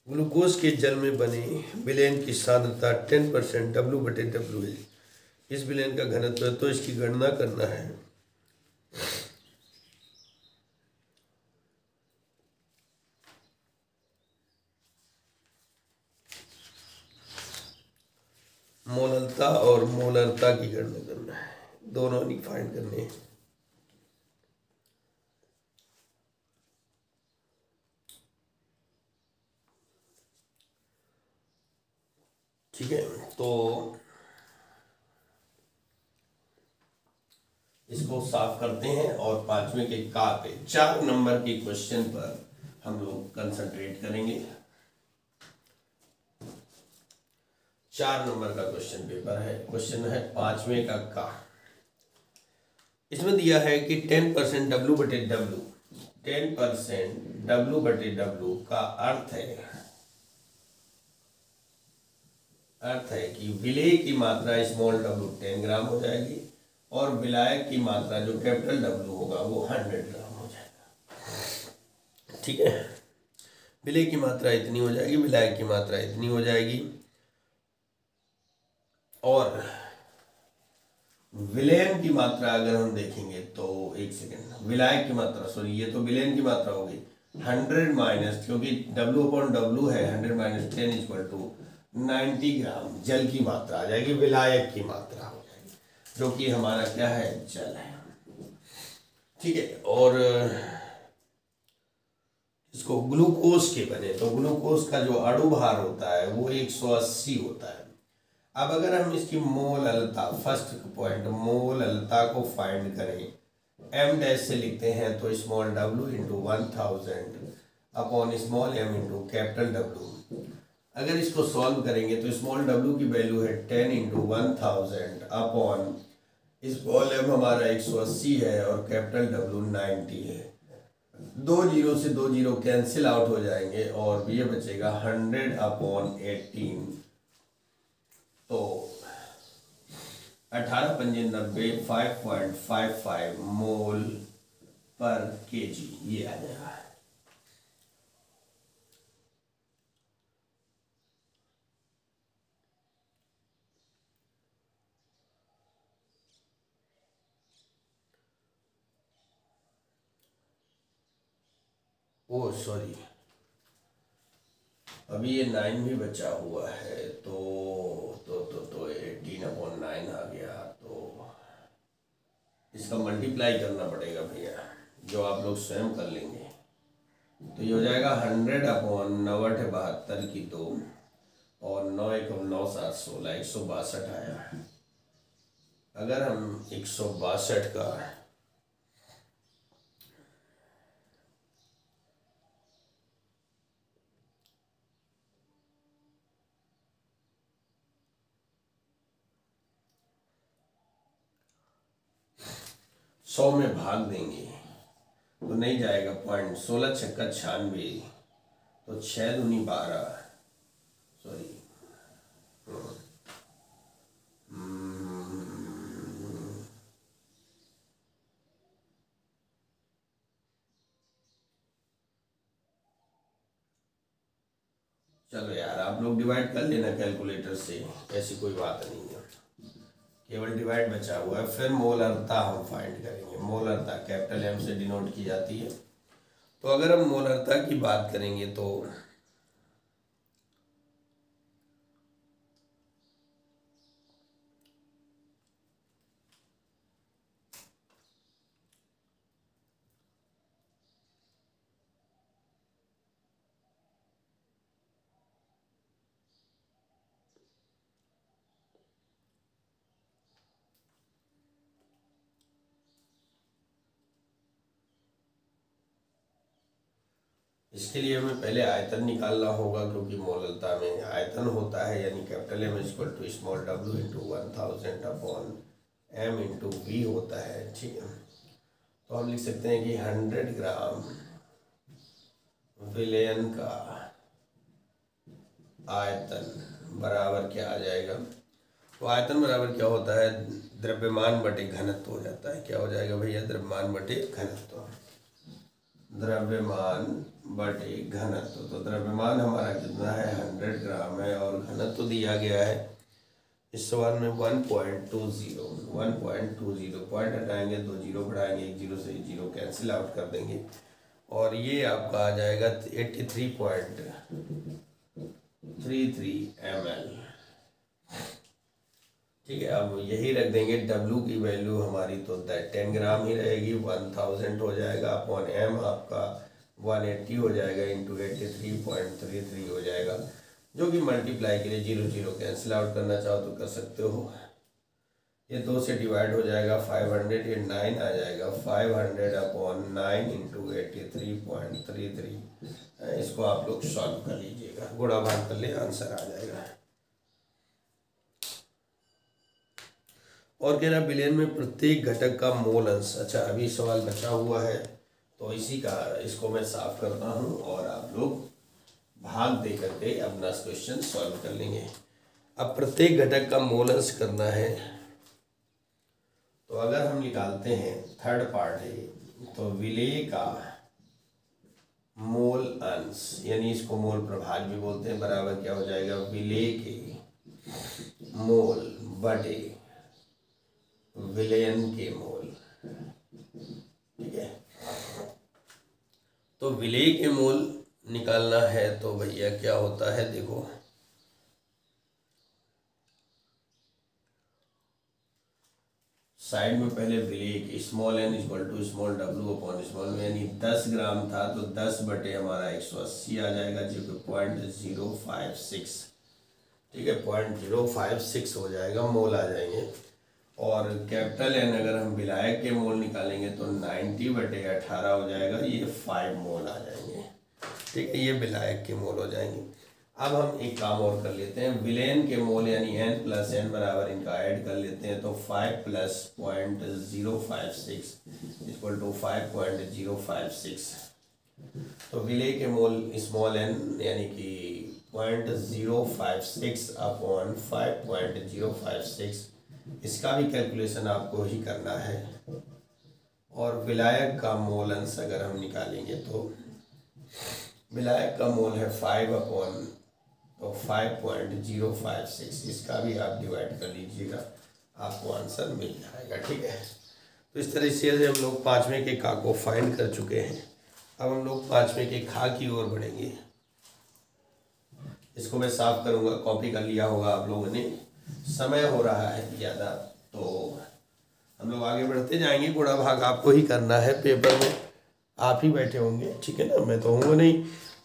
ग्लूकोज के जल में बने विलेन की सांद्रता 10% W/W है। इस विलेन का घनत्व है, तो इसकी गणना करना है। मोललता और मोलरता की गणना करना है, दोनों नहीं फाइंड करने हैं। ठीक है, तो इसको साफ करते हैं और 5वें के का पे 4 नंबर के क्वेश्चन पर हम लोग कंसंट्रेट करेंगे। 4 नंबर का क्वेश्चन पेपर है, क्वेश्चन है 5वें का का। इसमें दिया है कि 10% W/W, 10% W/W का अर्थ है कि विलेय की मात्रा स्मॉल w 10 ग्राम हो जाएगी और विलायक की मात्रा जो कैपिटल W होगा वो 100 ग्राम हो जाएगा। ठीक है, विलेय की मात्रा इतनी हो जाएगी, विलायक की मात्रा इतनी हो जाएगी। और विलेयन की मात्रा अगर हम देखेंगे तो एक सेकेंड, विलायक की मात्रा, सॉरी ये तो विलेयन की मात्रा होगी 100 माइनस, क्योंकि W/W है 100 माइनस 10 इक्वल टू 90 ग्राम जल की मात्रा आ जाएगी, विलायक की मात्रा हो जाएगी, जो कि हमारा क्या है, जल है। ठीक है, और इसको ग्लूकोज के बने, तो ग्लूकोज का जो अणु भार होता है वो 180 होता है। अब अगर हम इसकी मोललता, फर्स्ट पॉइंट मोललता को फाइंड करें, m डैश से लिखते हैं तो small w into 1000 upon small m into capital W। अगर इसको सॉल्व करेंगे तो स्मॉल w की वैल्यू है 10 इंटू 1000 अपॉन स्मॉल m हमारा 180 है और कैपिटल W 90 है। 2 जीरो से 2 जीरो कैंसिल आउट हो जाएंगे और ये बचेगा 100 अपॉन 18। तो 18 पंजे 90, 5.55 मोल पर kg ये आ जाएगा। ओ सॉरी, अभी ये 9 भी बचा हुआ है, तो 18 अपॉन 9 आ गया। तो इसका मल्टीप्लाई करना पड़ेगा भैया, जो आप लोग स्वयं कर लेंगे। तो ये हो जाएगा 100 अपॉन 9/72 की 2 और 9 1 9 7 16 162 आया। अगर हम 162 का 100 में भाग देंगे तो नहीं जाएगा पॉइंट। 16 छक्का 96, तो 6 दूनी 12, सॉरी चलो यार, आप लोग डिवाइड कर लेना कैलकुलेटर से, ऐसी कोई बात नहीं है, केवल डिवाइड बचा हुआ है। फिर मोलरता हम फाइंड करेंगे। मोलरता कैपिटल एम से डिनोट की जाती है। तो अगर हम मोलरता की बात करेंगे तो इसके लिए हमें पहले आयतन निकालना होगा, क्योंकि मोलरता में आयतन होता है, यानी capital M equal to small W into 1000 upon M into V होता है। ठीक है, तो हम लिख सकते हैं कि 100 ग्राम विलयन का आयतन बराबर क्या आ जाएगा। तो आयतन बराबर क्या होता है, द्रव्यमान बटे घनत्व हो जाता है। क्या हो जाएगा भैया, द्रव्यमान बटे घनत्व, द्रव्यमान बटे घनत्व। तो द्रव्यमान हमारा कितना है, 100 ग्राम है, और घनत्व दिया गया है इस सवाल में 1.20। 1.20 पॉइंट हटाएंगे, 2 जीरो बढ़ाएंगे, 1 जीरो से 1 जीरो कैंसिल आउट कर देंगे, और ये आपका आ जाएगा 83.33 ml। ठीक है, अब यही रख देंगे। W की वैल्यू हमारी तो 10 ग्राम ही रहेगी, 1000 हो जाएगा अपॉन M आपका 180 हो जाएगा इंटू 83.33 हो जाएगा, जो कि मल्टीप्लाई के लिए 0 0 कैंसिल आउट करना चाहो तो कर सकते हो। ये 2 से डिवाइड हो जाएगा, 500, ये 9 आ जाएगा, 500 अपॉन 9 इंटू 83.33। इसको आप लोग सॉल्व कर लीजिएगा, गुणा भाग कर ले, आंसर आ जाएगा। और कह रहा विलयन में प्रत्येक घटक का मोल अंश। अच्छा, अभी सवाल बचा हुआ है, तो इसको मैं साफ करता हूँ और आप लोग भाग दे करके अपना क्वेश्चन सॉल्व कर लेंगे। अब प्रत्येक घटक का मोल अंश करना है, तो अगर हम निकालते हैं, थर्ड पार्ट है, तो विलेय का मोल अंश, यानी इसको मोल प्रभाज भी बोलते हैं, बराबर क्या हो जाएगा, विलेय के मोल बटे विलयन के मोल। ठीक है, तो विलेय के मोल निकालना है तो भैया क्या होता है, देखो साइड में पहले विलेय के small N equal to small W upon small में, यानी 10 ग्राम था तो 10 बटे हमारा 180 आ जाएगा, जो कि 0.056। ठीक है, 0.056 हो जाएगा, मोल आ जाएंगे। और कैपिटल एन अगर हम विलायक के मोल निकालेंगे तो 90/18 हो जाएगा, ये 5 मोल आ जाएंगे। ठीक है, ये विलायक के मोल हो जाएंगे। अब हम एक काम और कर लेते हैं, विलयन के मोल यानी n प्लस n बराबर इनका ऐड कर लेते हैं, तो 5 प्लस 0.056 इक्वल टू 5.056। तो विलय के मोल स्मॉल n यानी कि 0.056 अपॉन 5.056, इसका भी कैलकुलेशन आपको ही करना है। और विलायक का मोल अंश अगर हम निकालेंगे तो विलायक का मोल है 5 अपॉन तो 5.056, इसका भी आप डिवाइड कर लीजिएगा, आपको आंसर मिल जाएगा। ठीक है, तो इस तरह से हम लोग 5वें के का को फाइंड कर चुके हैं। अब हम लोग 5वें के खा की ओर बढ़ेंगे। इसको मैं साफ करूंगा, कॉपी कर लिया होगा आप लोगों ने, समय हो रहा है ज़्यादा, तो हम लोग आगे बढ़ते जाएंगे। गुणा भाग आपको ही करना है, पेपर में आप ही बैठे होंगे, ठीक है ना, मैं तो हूँगा नहीं,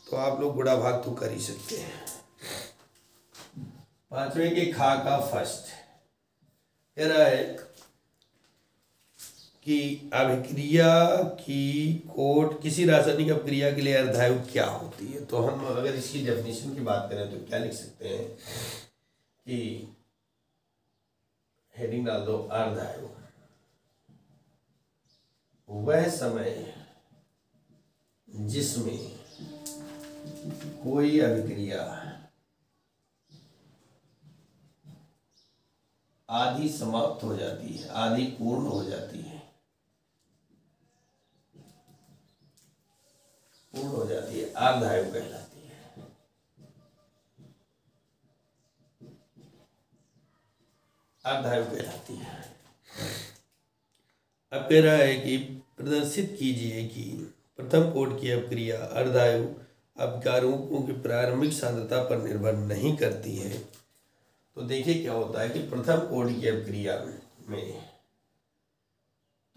तो आप लोग गुणा भाग तो कर ही सकते हैं। 5वें के खा का फर्स्ट कह रहा है कि अभिक्रिया की कोट किसी रासायनिक अभिक्रिया के लिए अर्धायु क्या होती है। तो हम अगर इसकी डेफिनेशन की बात करें तो क्या लिख सकते हैं कि हेडिंग डाल दो अर्धायु। वह समय जिसमें कोई अभिक्रिया आधी समाप्त हो जाती है, आधी पूर्ण हो जाती है, पूर्ण हो जाती है, अर्धायु कहलाती है। अर्धायु कहलाती है। अब कह रहा है कि प्रदर्शित कीजिए कि प्रथम कोट की अभिक्रिया अर्धायु अभिकारकों की प्रारंभिक सांद्रता पर निर्भर नहीं करती है। तो देखिए क्या होता है कि प्रथम कोट की अभिक्रिया में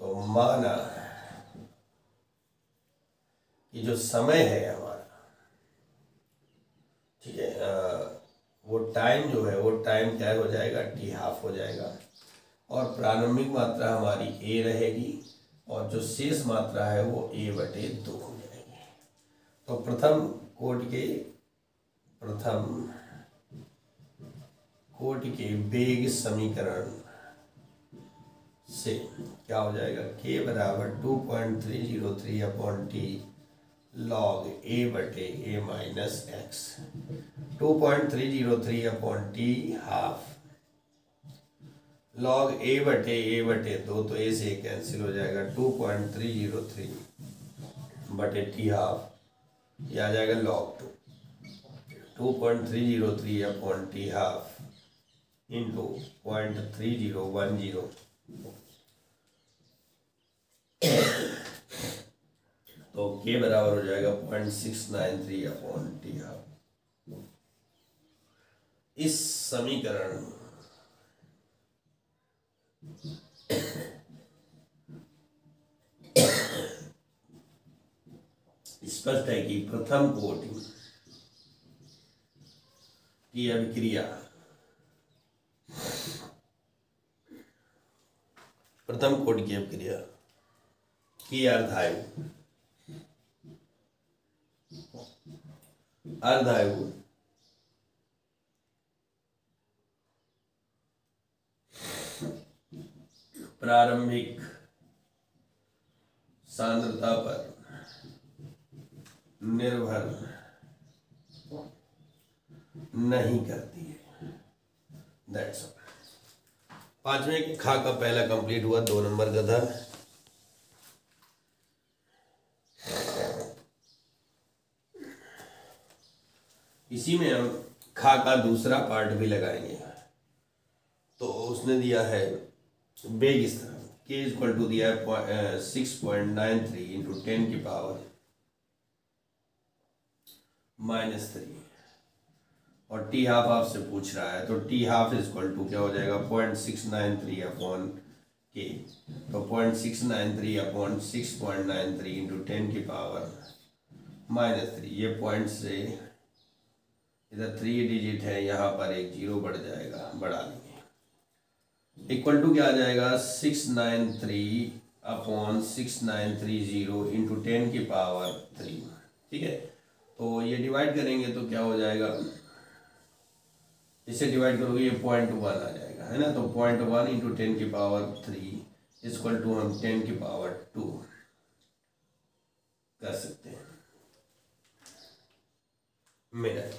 तो माना कि जो समय है हमारा, ठीक है, वो टाइम जो है वो टाइम क्या हो जाएगा, टी हाफ हो जाएगा, और प्रारंभिक मात्रा हमारी ए रहेगी और जो शेष मात्रा है वो a/2 हो जाएगी। तो प्रथम कोट के वेग समीकरण से क्या हो जाएगा, k बराबर 2.303 upon T log a/a minus x. 2.303 upon T half log a/a/2, तो a से कैंसिल हो जाएगा, 2.303 बटे टी हाफ, ये आ जाएगा log 2.303 upon T half into 0.3010, तो k बराबर हो जाएगा 0.693 अपॉन टी हाफ। इस समीकरण स्पष्ट है कि प्रथम कोट की अभिक्रिया की अर्धायु प्रारंभिक सांद्रता पर निर्भर नहीं करती है। That's all. पांचवें की खा का पहला कंप्लीट हुआ, 2 नंबर का था। इसी में हम खा का दूसरा पार्ट भी लगाएंगे। तो उसने दिया है वेग इस तरह, k इक्वल टू दिया है 6.93 इंटू 10 की पावर -3, और टी हाफ आपसे पूछ रहा है, तो टी हाफ इक्वल टू क्या हो जाएगा, 0.693 अपॉन के, तो 0.693 अपॉन 6.93 इंटू 10 की पावर -3, ये पॉइंट से इधर 3 डिजिट है, यहाँ पर एक 0 बढ़ जाएगा, बढ़ा देंगे, इक्वल टू क्या आ जाएगा, 693 अपॉन 6930 इंटू 10 की पावर 3। ठीक है, तो ये डिवाइड करेंगे तो क्या हो जाएगा, इसे डिवाइड करोगे ये 0.1 आ जाएगा, है ना, तो 0.1 इंटू 10 की पावर 3 इक्वल टू हम 10 की पावर 2 कर सकते हैं मिनट।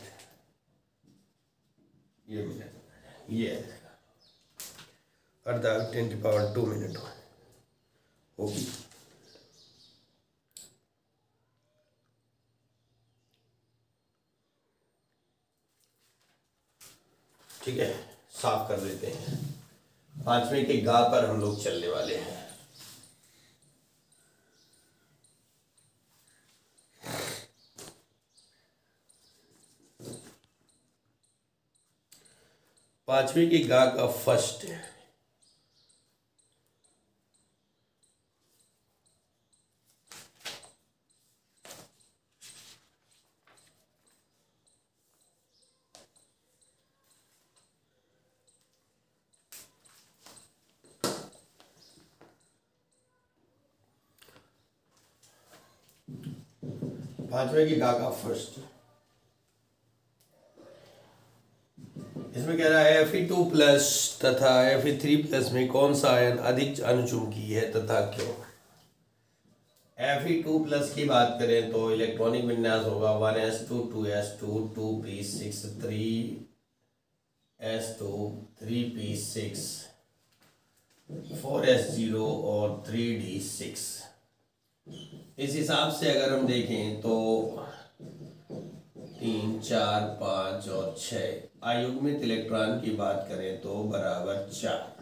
ये मिनट ये अर्धा 10 की पावर 2 मिनट होगी। ठीक है, साफ कर देते हैं। पांचवें के गा पर हम लोग चलने वाले हैं। पांचवें के गा का फर्स्ट है पांचवें की गा का फर्स्ट, इसमें कह रहा है Fe2+ तथा Fe3+ में कौन सा आयन अधिक अनुचुंबकीय है तथा क्यों। Fe2+ की बात करें तो इलेक्ट्रॉनिक विन्यास होगा 1s2 2s2 2p6 3s2 3p6 4s0 और 3d6। इस हिसाब से अगर हम देखें तो 3 4 5 और 6 अयुग्मित इलेक्ट्रॉन की बात करें तो बराबर 4।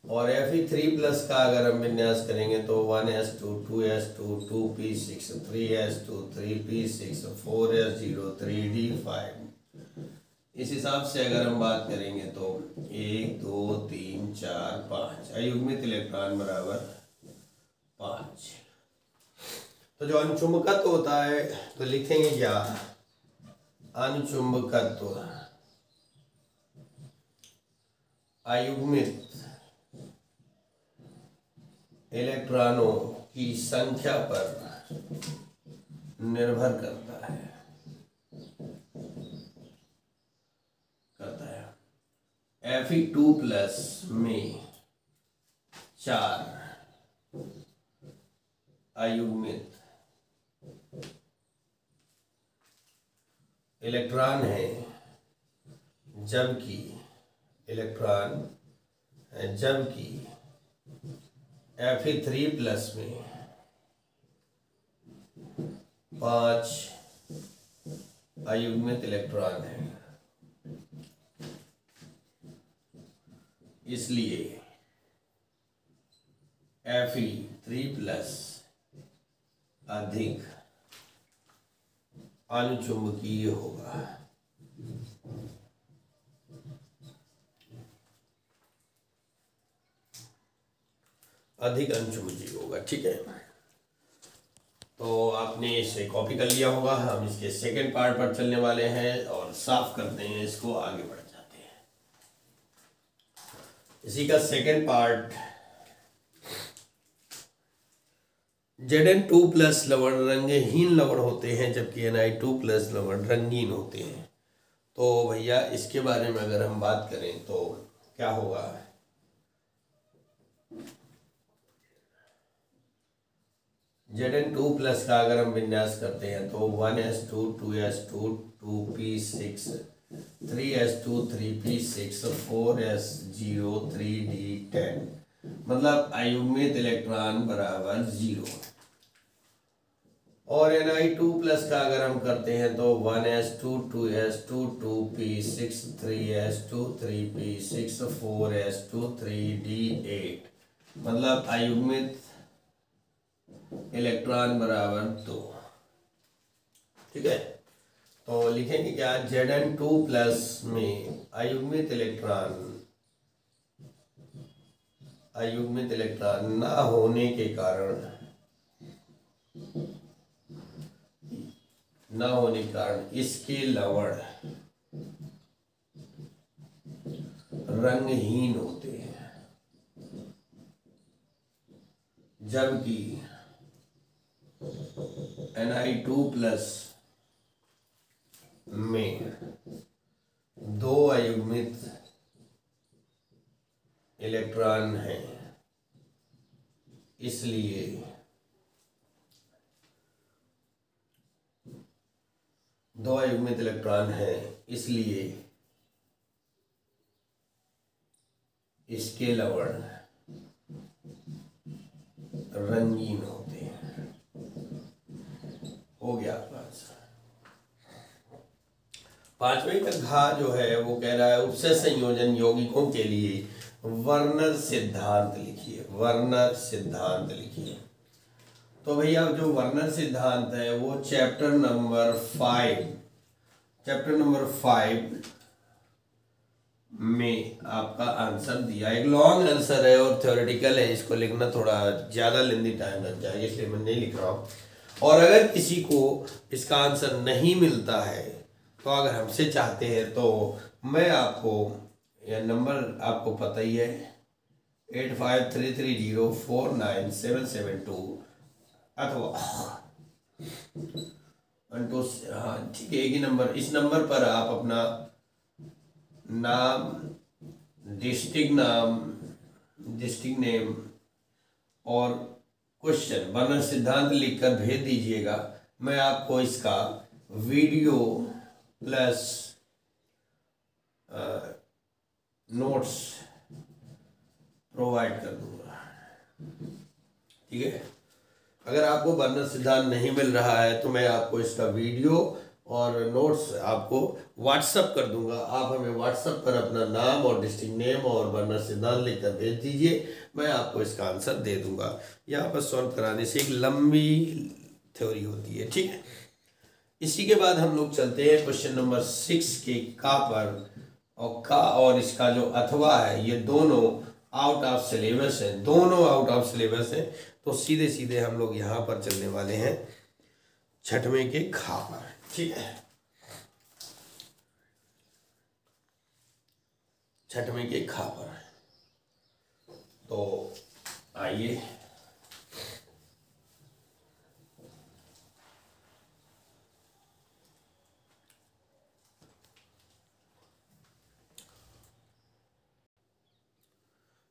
और Fe3+ का अगर हम विन्यास करेंगे तो 1s2 2s2 2p6 3s2 3p6 4s0 3d5। इस हिसाब से अगर हम बात करेंगे तो 1 2 3 4 5 अयुग्मित इलेक्ट्रॉन बराबर 5। तो जो अणुचुंबकत्व होता है तो लिखेंगे क्या, अणुचुंबकत्व अयुग्मित इलेक्ट्रॉनों की संख्या पर निर्भर करता है। Fe2+ में 4 अयुग्मित इलेक्ट्रॉन है, जबकि Fe3+ में 5 अयुग्मित इलेक्ट्रॉन है। इसलिए Fe3+ अधिक अणुचुंबकीय होगा। अधिक अणुचुंबकीय होगा, ठीक है। तो आपने इसे कॉपी कर लिया होगा। हम इसके सेकंड पार्ट पर चलने वाले हैं और साफ करते हैं इसको, आगे बढ़ जाते हैं। इसी का सेकंड पार्ट, Zn2+ लवण रंगहीन लवण होते हैं जबकि Ni2+ लवण रंगीन होते हैं। तो भैया इसके बारे में अगर हम बात करें तो क्या होगा, Zn2+ का अगर हम विन्यास करते हैं तो 1s2 2s2 2p6 3s2 3p6 4s0 3d10, मतलब अयुग्मित इलेक्ट्रॉन बराबर 0। और Ni2+ का अगर हम करते हैं तो 1s2 2s2 2p6 3s2 3p6 4s2 3d8, मतलब अयुग्मित इलेक्ट्रॉन बराबर 2, ठीक है। तो लिखेंगे क्या, Zn2+ में अयुग्मित इलेक्ट्रॉन ना होने के कारण इसके लवण रंगहीन होते हैं, जबकि Ni2+ में 2 अयुग्मित इलेक्ट्रॉन हैं, इसलिए इसके लवण रंगीन होते हैं। हो गया आपका आंसर। पांचवें का घा जो है वो कह रहा है उपसय संयोजन यौगिकों के लिए वर्नर सिद्धांत लिखिए। वर्नर सिद्धांत लिखिए। तो भैया जो वर्नर सिद्धांत है वो चैप्टर नंबर 5 में आपका आंसर दिया। एक लॉन्ग आंसर है और थ्योरेटिकल है, इसको लिखना थोड़ा ज़्यादा लेंदी टाइम लग जाएगा, इसलिए मैं नहीं लिख रहा हूँ। और अगर किसी को इसका आंसर नहीं मिलता है तो अगर हमसे चाहते हैं तो मैं आपको, यह नंबर आपको पता ही है 8533049772 अथवा 12, हाँ ठीक है, एक ही नंबर, इस नंबर पर आप अपना नाम, डिस्ट्रिक्ट नेम और क्वेश्चन बर्नर सिद्धांत लिखकर भेज दीजिएगा। मैं आपको इसका वीडियो प्लस नोट्स प्रोवाइड कर दूंगा, ठीक है। अगर आपको बर्नर सिद्धांत नहीं मिल रहा है तो मैं आपको इसका वीडियो और नोट्स आपको व्हाट्सअप कर दूंगा। आप हमें व्हाट्सअप पर अपना नाम और डिस्ट्रिक्ट नेम और बर्नर सिद्धांत लिखकर भेज दीजिए, मैं आपको इसका आंसर दे दूंगा। यहाँ पर सॉल्व कराने से एक लंबी थ्योरी होती है, ठीक है। इसी के बाद हम लोग चलते हैं क्वेश्चन नंबर 6 के का पर, और का और इसका जो अथवा है ये दोनों आउट ऑफ सिलेबस है, दोनों आउट ऑफ सिलेबस है। तो सीधे सीधे हम लोग यहाँ पर चलने वाले हैं 6वें के खा पर, ठीक है। 6वें के खा पर तो आइए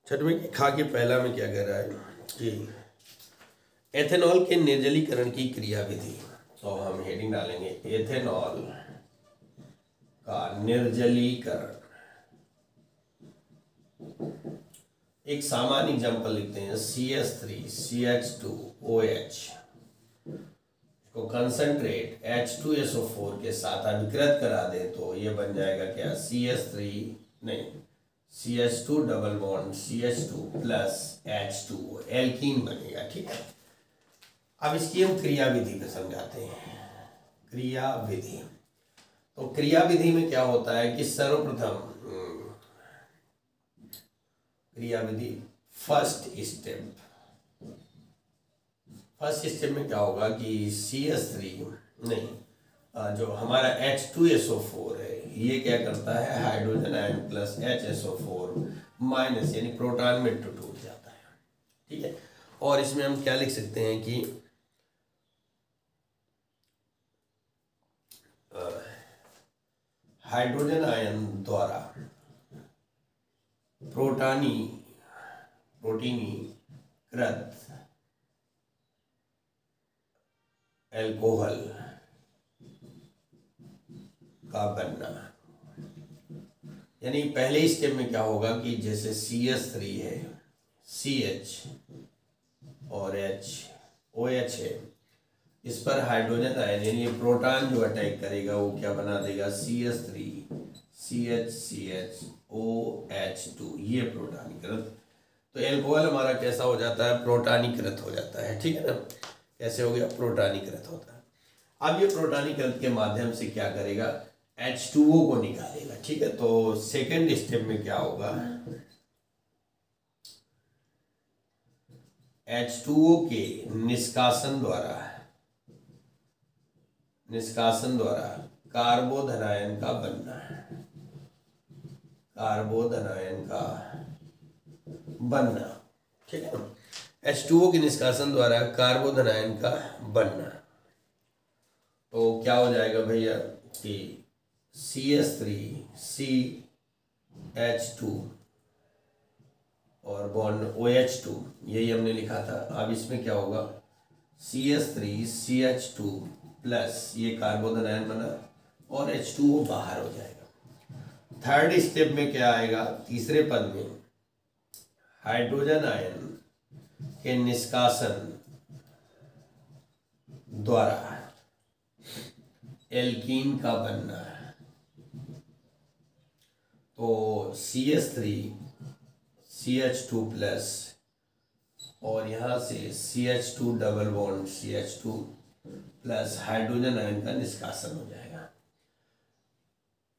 छठवें के खा के पहला में क्या कह रहा है कि एथेनॉल के निर्जलीकरण की क्रिया विधि। तो हम हेडिंग डालेंगे एथेनॉल का निर्जलीकरण। एक सामान्य एग्जाम्पल लिखते हैं CH3CH2OH को कंसंट्रेट H2SO4 के साथ अभिकृत करा दे तो ये बन जाएगा क्या CH2 double bond CH2 plus H2O alkene बनेगा, ठीक है। अब इसकी हम क्रिया विधि में समझाते हैं। क्रिया विधि, तो क्रिया विधि में क्या होता है कि सर्वप्रथम क्रिया विधि फर्स्ट स्टेप में क्या होगा कि जो हमारा H2SO4 है ये क्या करता है hydrogen ion plus HSO4 minus यानी प्रोटॉन में टूट जाता है, ठीक है। और इसमें हम क्या लिख सकते हैं कि हाइड्रोजन आयन द्वारा प्रोटीनीकृत एल्कोहल का बनना, यानी पहले स्टेप में क्या होगा कि जैसे CH3 है, CH और OH है, इस पर हाइड्रोजन आयन यानी प्रोटॉन जो अटैक करेगा वो क्या बना देगा CH3 CH2OH2 ये प्रोटॉनीकृत। तो एल्कोहल हमारा कैसा हो जाता है प्रोटॉनीकृत हो जाता है, ठीक है ना। कैसे हो गया प्रोटॉनीकृत होता है। अब ये प्रोटॉनीकृत के माध्यम से क्या करेगा H2O को निकालेगा, ठीक है। तो सेकेंड स्टेप में क्या होगा H2O के निष्कासन द्वारा कार्बोधनायन का बनना, ठीक है ना। H2O के निष्कासन द्वारा कार्बोधनायन का बनना, तो क्या हो जाएगा भैया कि CH3CH2 और बॉन्ड OH2 यही हमने लिखा था। अब इसमें क्या होगा CH3CH2 प्लस ये कार्बोधनायन बना और H2O बाहर हो जाएगा। थर्ड स्टेप में क्या आएगा तीसरे पद में हाइड्रोजन आयन के निष्कासन द्वारा एल्कीन का बनना है। तो CH3CH2 प्लस और यहाँ से CH2 double bond CH2 plus hydrogen ion का निष्कासन हो जाएगा।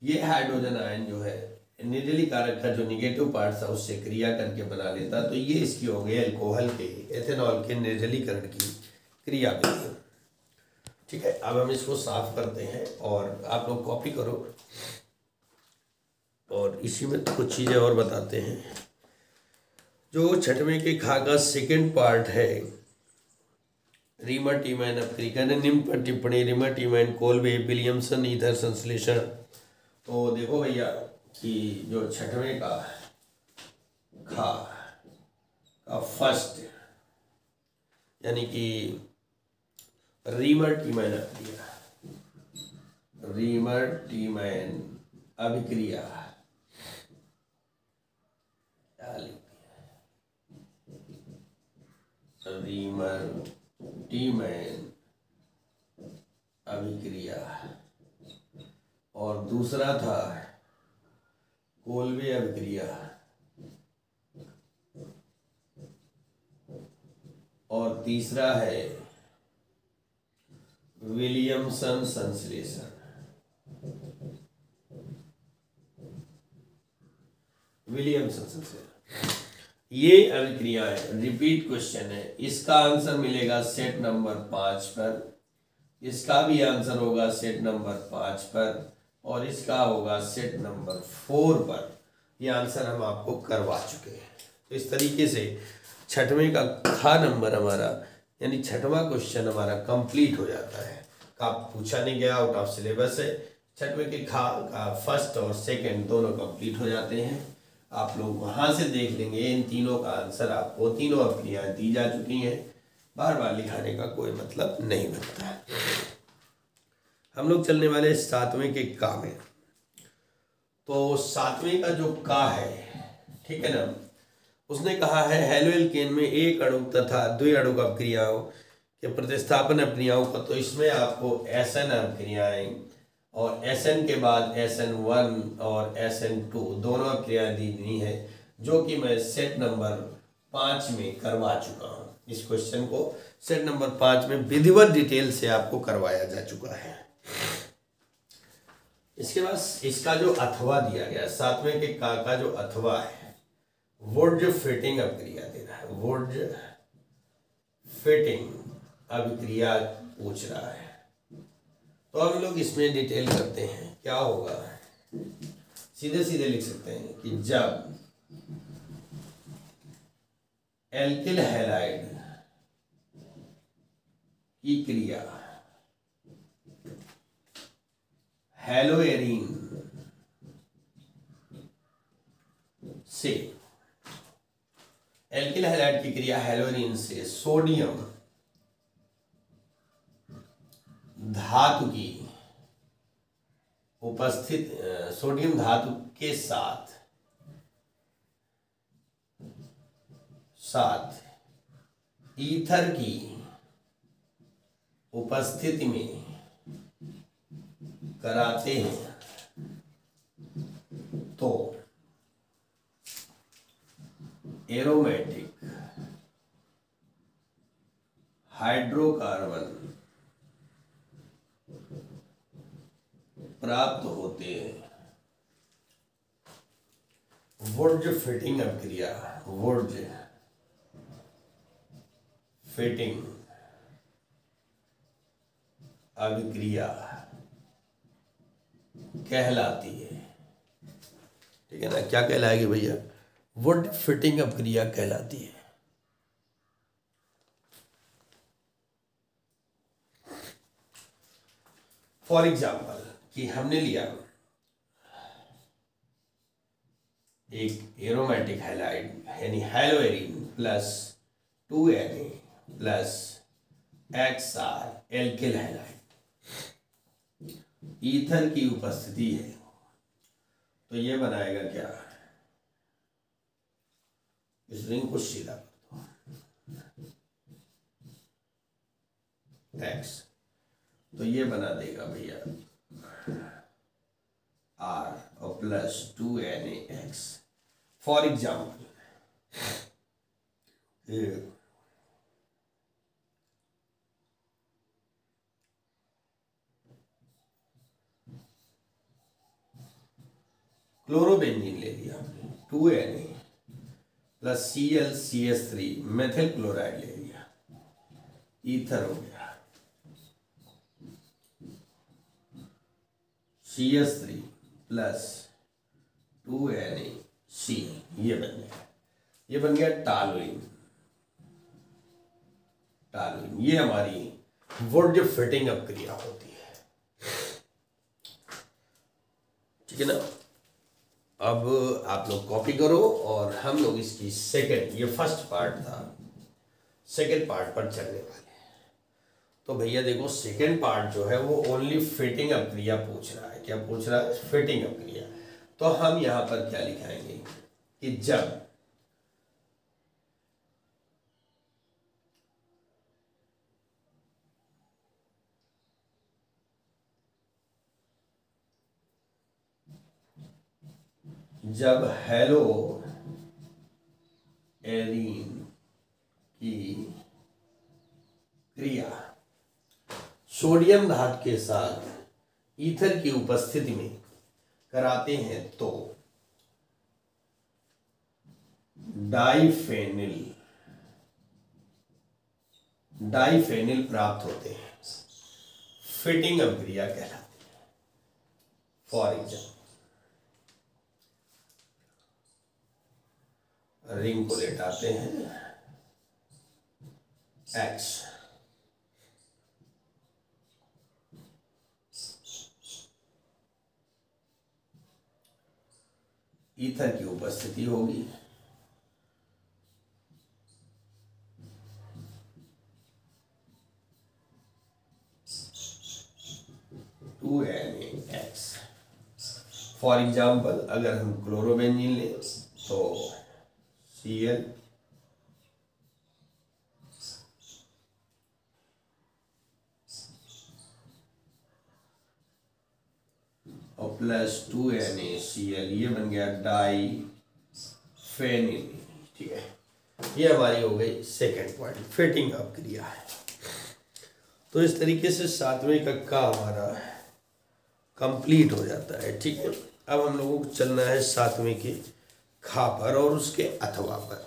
ये हाइड्रोजन आयन जो है निर्जली कारक का जो निगेटिव पार्ट था उससे क्रिया करके बना लेता, तो ये इसकी हो गई अल्कोहल के एथेनॉल के निर्जलीकरण की क्रिया विधि, ठीक है। अब हम इसको साफ करते हैं और आप लोग कॉपी करो और इसी में कुछ चीज़ें और बताते हैं। जो छठवें के खा का सेकेंड पार्ट है रीमाटीमैन अफ्रीकन निम्न पर टिप्पणी रीमाटीमैन कोलवे विलियमसन ईथर संश्लेषण। तो देखो भैया कि जो छठवें का खा का फर्स्ट यानी कि रीमर टीमैन अभिक्रिया, रीमर टीमैन अभिक्रिया क्या लिखती है, रीमर टीमैन अभिक्रिया। और दूसरा था कोल्बे अभिक्रिया, और तीसरा है विलियमसन संश्लेषण। विलियमसन संश्लेषण ये अभिक्रियाएं रिपीट क्वेश्चन है, इसका आंसर मिलेगा सेट नंबर 5 पर, इसका भी आंसर होगा सेट नंबर 5 पर, और इसका होगा सेट नंबर 4 पर। ये आंसर हम आपको करवा चुके हैं। तो इस तरीके से छठवें का खा नंबर हमारा यानी छठवां क्वेश्चन हमारा कंप्लीट हो जाता है। का पूछा नहीं गया, आउट ऑफ सिलेबस है। छठवें के खा का फर्स्ट और सेकंड दोनों कंप्लीट हो जाते हैं। आप लोग वहाँ से देख लेंगे, इन तीनों का आंसर आपको तीनों अभिक्रियाएं दी जा चुकी हैं, बार बार लिखाने का कोई मतलब नहीं बनता है। हम लोग चलने वाले 7वें के का में। तो 7वें का जो का है, ठीक है ना, उसने कहा है हेलो एल्केन में एक अणु तथा द्वि अणु अभिक्रियाओं के प्रतिस्थापन अभिक्रियाओं का। तो इसमें आपको SN अभिक्रियाएं और SN के बाद SN1 और SN2 दोनों अभिक्रियाएं दी है, जो कि मैं सेट नंबर 5 में करवा चुका हूँ। इस क्वेश्चन को सेट नंबर 5 में विधिवत डिटेल से आपको करवाया जा चुका है। इसके बाद इसका जो अथवा दिया गया 7वें के का जो अथवा है, वुड्ज फिटिंग अभिक्रिया दे रहा है, वुड्ज फिटिंग अभिक्रिया पूछ रहा है। तो हम लोग इसमें डिटेल करते हैं। क्या होगा, सीधे सीधे लिख सकते हैं कि जब एल्किल हैलाइड की क्रिया हैलोएरीन से, एल्किल हैलाइड की क्रिया हैलोएरीन से सोडियम धातु की उपस्थित, सोडियम धातु के साथ ईथर की उपस्थिति में कराते हैं, तो एरोमेटिक हाइड्रोकार्बन प्राप्त होते हैं। वुड्ज फिटिंग अभिक्रिया, वुड्ज फिटिंग अभिक्रिया कहलाती है। ठीक है ना, क्या कहलाएगी भैया, वुड फिटिंग अभिक्रिया कहलाती है। फॉर एग्जाम्पल कि हमने लिया एक एरोमेटिक हैलाइड यानी haloarene plus 2Na plus XR alkyl halide, ether की उपस्थिति है, तो ये बनाएगा क्या, इस रिंग को सीधा कर दो X, तो ये बना देगा भैया R और plus 2NaX। For example chlorobenzene ले लिया, 2Na plus ClCH3 methyl chloride ले लिया, ईथर हो गया, CH3 प्लस 2NaCl, ये बन गया, ये बन गया टालुइन। टालुइन ये हमारी वुड फिटिंग अभिक्रिया होती है। ठीक है ना, अब आप लोग कॉपी करो और हम लोग इसकी सेकंड, ये फर्स्ट पार्ट था, सेकेंड पार्ट पर चलने वाले हैं। तो भैया देखो सेकेंड पार्ट जो है वो ओनली फिटिंग अपक्रिया पूछ रहा है। क्या पूछ रहा है? फिटिंग अपक्रिया। तो हम यहां पर क्या लिखाएंगे कि जब हेलो एरीन की क्रिया सोडियम धातु के साथ ईथर की उपस्थिति में कराते हैं तो डाइफेनिल प्राप्त होते हैं। फिटिंग अपक्रिया कहलाती है। फॉर एग्जाम्पल रिंग को लेटाते हैं X, ईथर की उपस्थिति होगी, NaX। फॉर एग्जाम्पल अगर हम क्लोरोबेंजीन लें तो Cl और प्लस 2NaCl, ये बन गया डाइफेनिल। ठीक है, ये हमारी हो गई सेकेंड पॉइंट, फिटिंग अपक्रिया है। तो इस तरीके से सातवें कक्षा हमारा कंप्लीट हो जाता है। ठीक है, अब हम लोगों को चलना है सातवें के खा पर और उसके अथवा पर।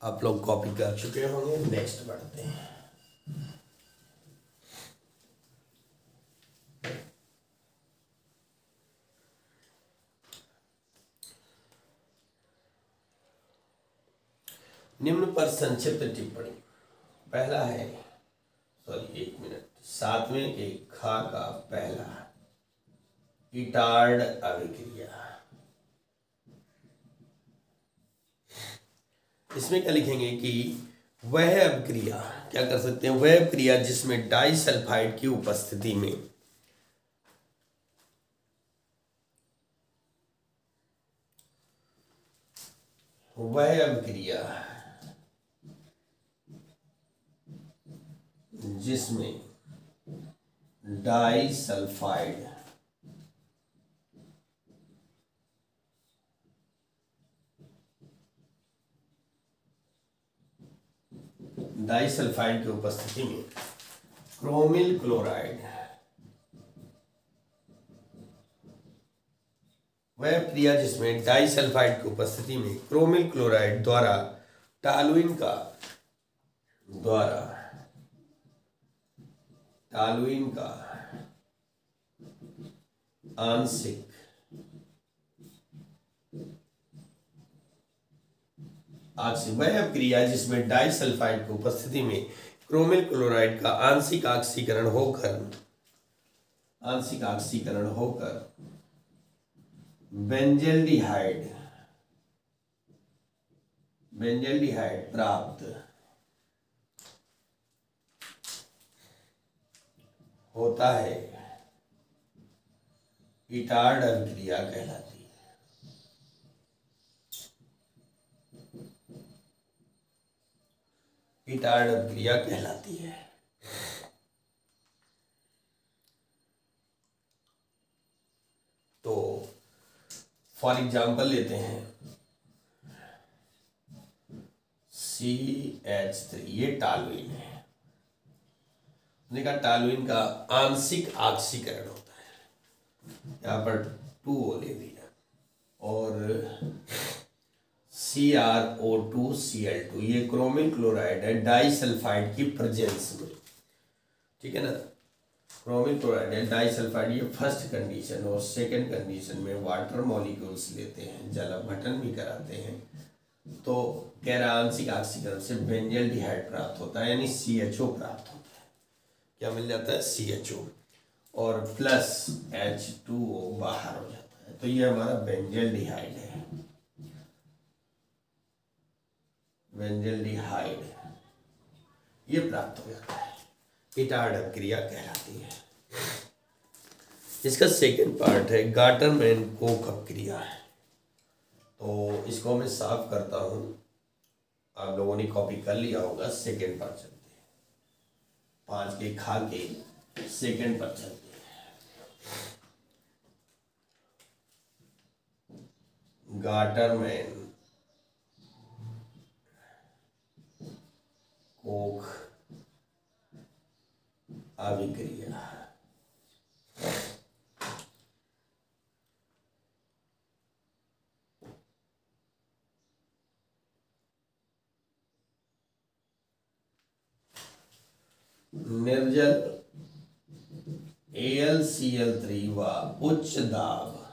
आप लोग कॉपी कर चुके होंगे, नेक्स्ट बढ़ते हैं। निम्न पर संक्षिप्त टिप्पणी। पहला है, सॉरी एक मिनट, सातवें के खा का पहला, इटार्ड अभिक्रिया। इसमें क्या लिखेंगे कि वह अभिक्रिया, क्या कर सकते हैं, वह अभिक्रिया जिसमें डाइसल्फाइड की उपस्थिति में वह अभिक्रिया जिसमें डाइसल्फाइड की उपस्थिति में क्रोमिल क्लोराइड, वह क्रिया जिसमें डाइसल्फाइड की उपस्थिति में क्रोमिल क्लोराइड द्वारा टॉलुइन का आंशिक वह क्रिया जिसमें डाइसल्फाइड की उपस्थिति में क्रोमिल क्लोराइड का आंशिक ऑक्सीकरण होकर बेंजल्डिहाइड प्राप्त होता है, इटार्ड अभिक्रिया कहलाती है। इटार्ड अभिक्रिया कहलाती है। तो फॉर एग्जाम्पल लेते हैं CH3, ये टॉलुइन है। देखा टॉलुइन का आंशिक ऑक्सीकरण होता है, यहाँ पर 2O ले लिया, और CrO2Cl2, ये क्रोमिल क्लोराइड है डाइसल्फाइड की प्रेजेंस में। ठीक है ना, क्रोमिल क्लोराइड है डाइसल्फाइड, ये फर्स्ट कंडीशन। और सेकंड कंडीशन में वाटर मॉलिक्यूल्स लेते हैं, जल अपघटन भी कराते हैं, तो कह रहा आंशिक ऑक्सीकरण से बेंजल्डिहाइड प्राप्त होता है, यानी CHO प्राप्त होता है। क्या मिल जाता है? CHO, और प्लस H2O बाहर हो जाता है, तो ये हमारा बेंजल्डिहाइड है। बेंजल्डिहाइड ये प्राप्त हो जाता है, कीटाणु अभिक्रिया कहलाती है। इसका सेकंड पार्ट है गाटरमैन कोक अभिक्रिया। तो इसको मैं साफ करता हूँ, आप लोगों ने कॉपी कर लिया होगा। सेकंड पर चलते हैं, 5 के खा के सेकंड पर चलते हैं। गाटरमैन कोक अभिक्रिया। निर्जल AlCl3 व उच्च दाब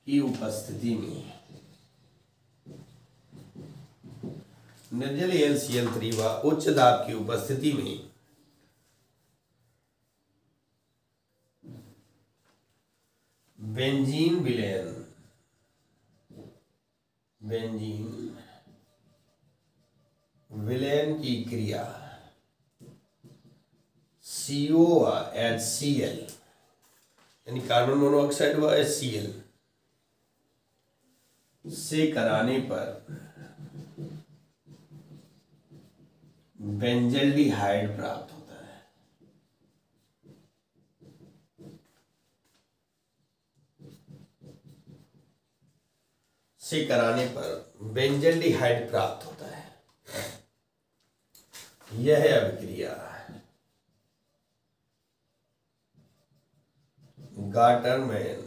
की उपस्थिति में, निर्जल AlCl3 व उच्च दाब की उपस्थिति में बेंजीन विलयन की क्रिया CO व HCl यानी कार्बन मोनोऑक्साइड व HCl से कराने पर बेंजल्डिहाइड प्राप्त होता है। से कराने पर बेंजल्डिहाइड प्राप्त होता है। यह है अभिक्रिया गाटरमैन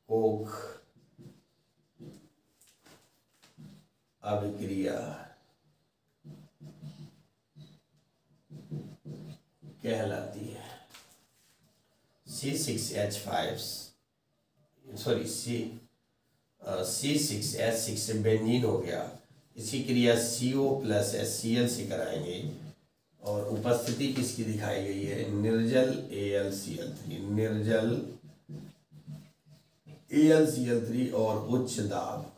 कोक अभिक्रिया कहलाती है। C6H6 से बेंजीन हो गया, इसकी क्रिया CO प्लस HCl से कराएंगे और उपस्थिति किसकी दिखाई गई है, निर्जल AlCl3 और उच्च दाब।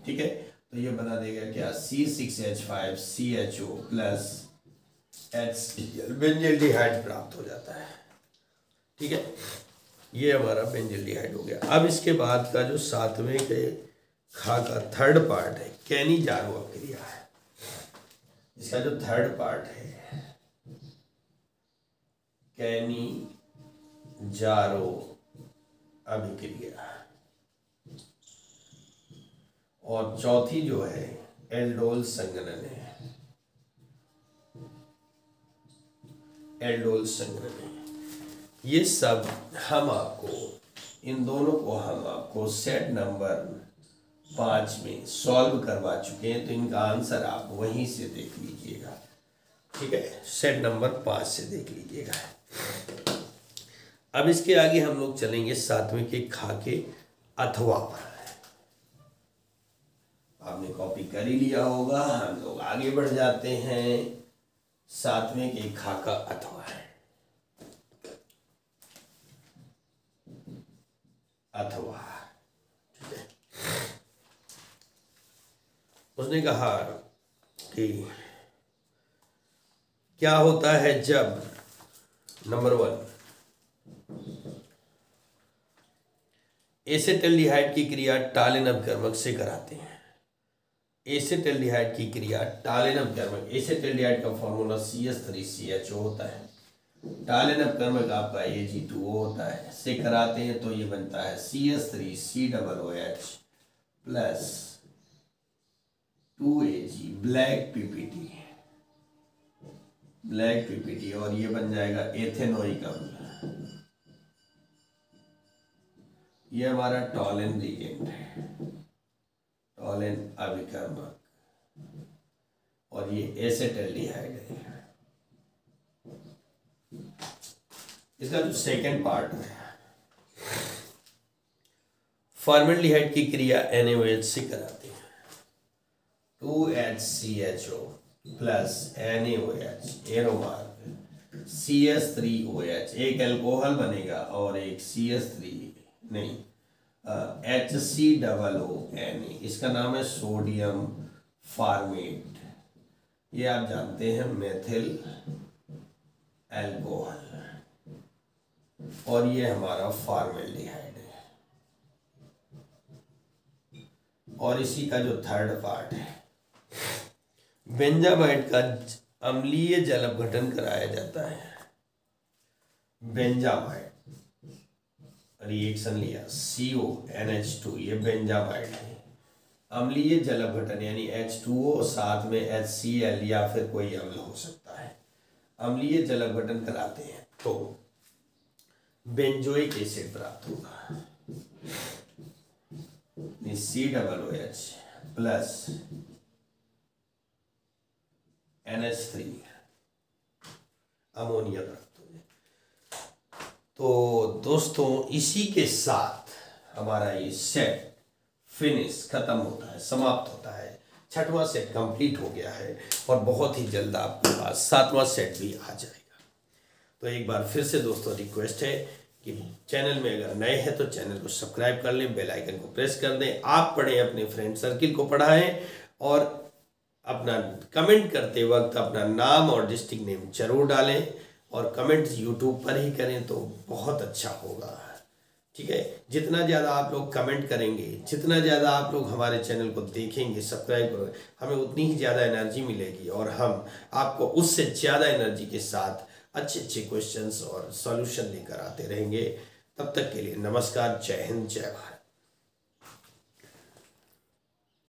ठीक है, तो ये बना देगा क्या, C6H5CHO प्लस HCl, बेंजल्डिहाइड प्राप्त हो जाता है। ठीक है, ये हमारा बेंजल्डिहाइड हो गया। अब इसके बाद का जो 7वें के खा का थर्ड पार्ट है कैनी-जारो अभिक्रिया है। इसका जो थर्ड पार्ट है कैनी-जारो अभिक्रिया, और चौथी जो है एल्डोल संघनन है। एल्डोल संघनन है। ये सब हम आपको, इन दोनों को हम आपको सेट नंबर 5 में सॉल्व करवा चुके हैं, तो इनका आंसर आप वहीं से देख लीजिएगा। ठीक है, सेट नंबर 5 से देख लीजिएगा। अब इसके आगे हम लोग चलेंगे 7वें के खा के अथवा पर। आपने कॉपी कर ही लिया होगा, हम लोग आगे बढ़ जाते हैं। 7वें के खा का अथवा है अथवा। उसने कहा कि क्या होता है जब नंबर 1 एसेटल्डिहाइड की क्रिया टालिन अपकर्मक से कराते हैं। एसेटल्डिहाइड की क्रिया टालिन अपकर्मक, एसेटल्डिहाइड का फॉर्मूला CH3CHO होता है, टालिन अपकर्मक आपका Ag2O होता है, से कराते हैं तो ये बनता है CH3COOH plus 2Ag black PPT, और ये बन जाएगा एथेनोइक अम्ल। ये हमारा टॉलिन रिएजेंट है, टॉलिन अभिकर्मक, और ये एसेटल्डिहाइड है। इसका जो सेकंड पार्ट है फॉर्मल्डिहाइड की क्रिया NaOH से कराते हैं। 2HCHO प्लस NaOH एरोमार्क CH3OH, एक अल्कोहल बनेगा और एक CH3 नहीं HCOONA, इसका नाम है सोडियम फॉर्मेट। ये आप जानते हैं मेथिल एल्कोहल, और ये हमारा फॉर्मेल्डिहाइड है। और इसी का जो थर्ड पार्ट है, बेंजामाइड का अम्लीय जल अपघटन कराया जाता है। बेंजामाइड रिएक्शन लिया, CONH2, ये बेंजामाइड है। अम्लीय जल अपघटन यानी H2O साथ में HCl या फिर कोई अम्ल हो सकता है, अम्लीय जल अपघटन कराते हैं तो बेंजोइक एसिड प्राप्त होगा। COOH प्लस NH3 अमोनिया प्राप्त हो जाए। तो दोस्तों इसी के साथ हमारा ये सेट फिनिश खत्म होता है, समाप्त होता है। छठवां सेट कंप्लीट हो गया है और बहुत ही जल्द आपके पास सातवां सेट भी आ जाएगा। तो एक बार फिर से दोस्तों रिक्वेस्ट है कि चैनल में अगर नए हैं तो चैनल को सब्सक्राइब कर लें, बेल आइकन को प्रेस कर दें। आप पढ़ें, अपने फ्रेंड सर्किल को पढ़ाएं और अपना कमेंट करते वक्त अपना नाम और डिस्ट्रिक्ट नेम जरूर डालें, और कमेंट्स यूट्यूब पर ही करें तो बहुत अच्छा होगा। ठीक है, जितना ज़्यादा आप लोग कमेंट करेंगे, जितना ज़्यादा आप लोग हमारे चैनल को देखेंगे, सब्सक्राइब करेंगे, हमें उतनी ही ज़्यादा एनर्जी मिलेगी और हम आपको उससे ज़्यादा एनर्जी के साथ अच्छे अच्छे क्वेश्चंस और सॉल्यूशन लेकर आते रहेंगे। तब तक के लिए नमस्कार, जय हिंद, जय भारत।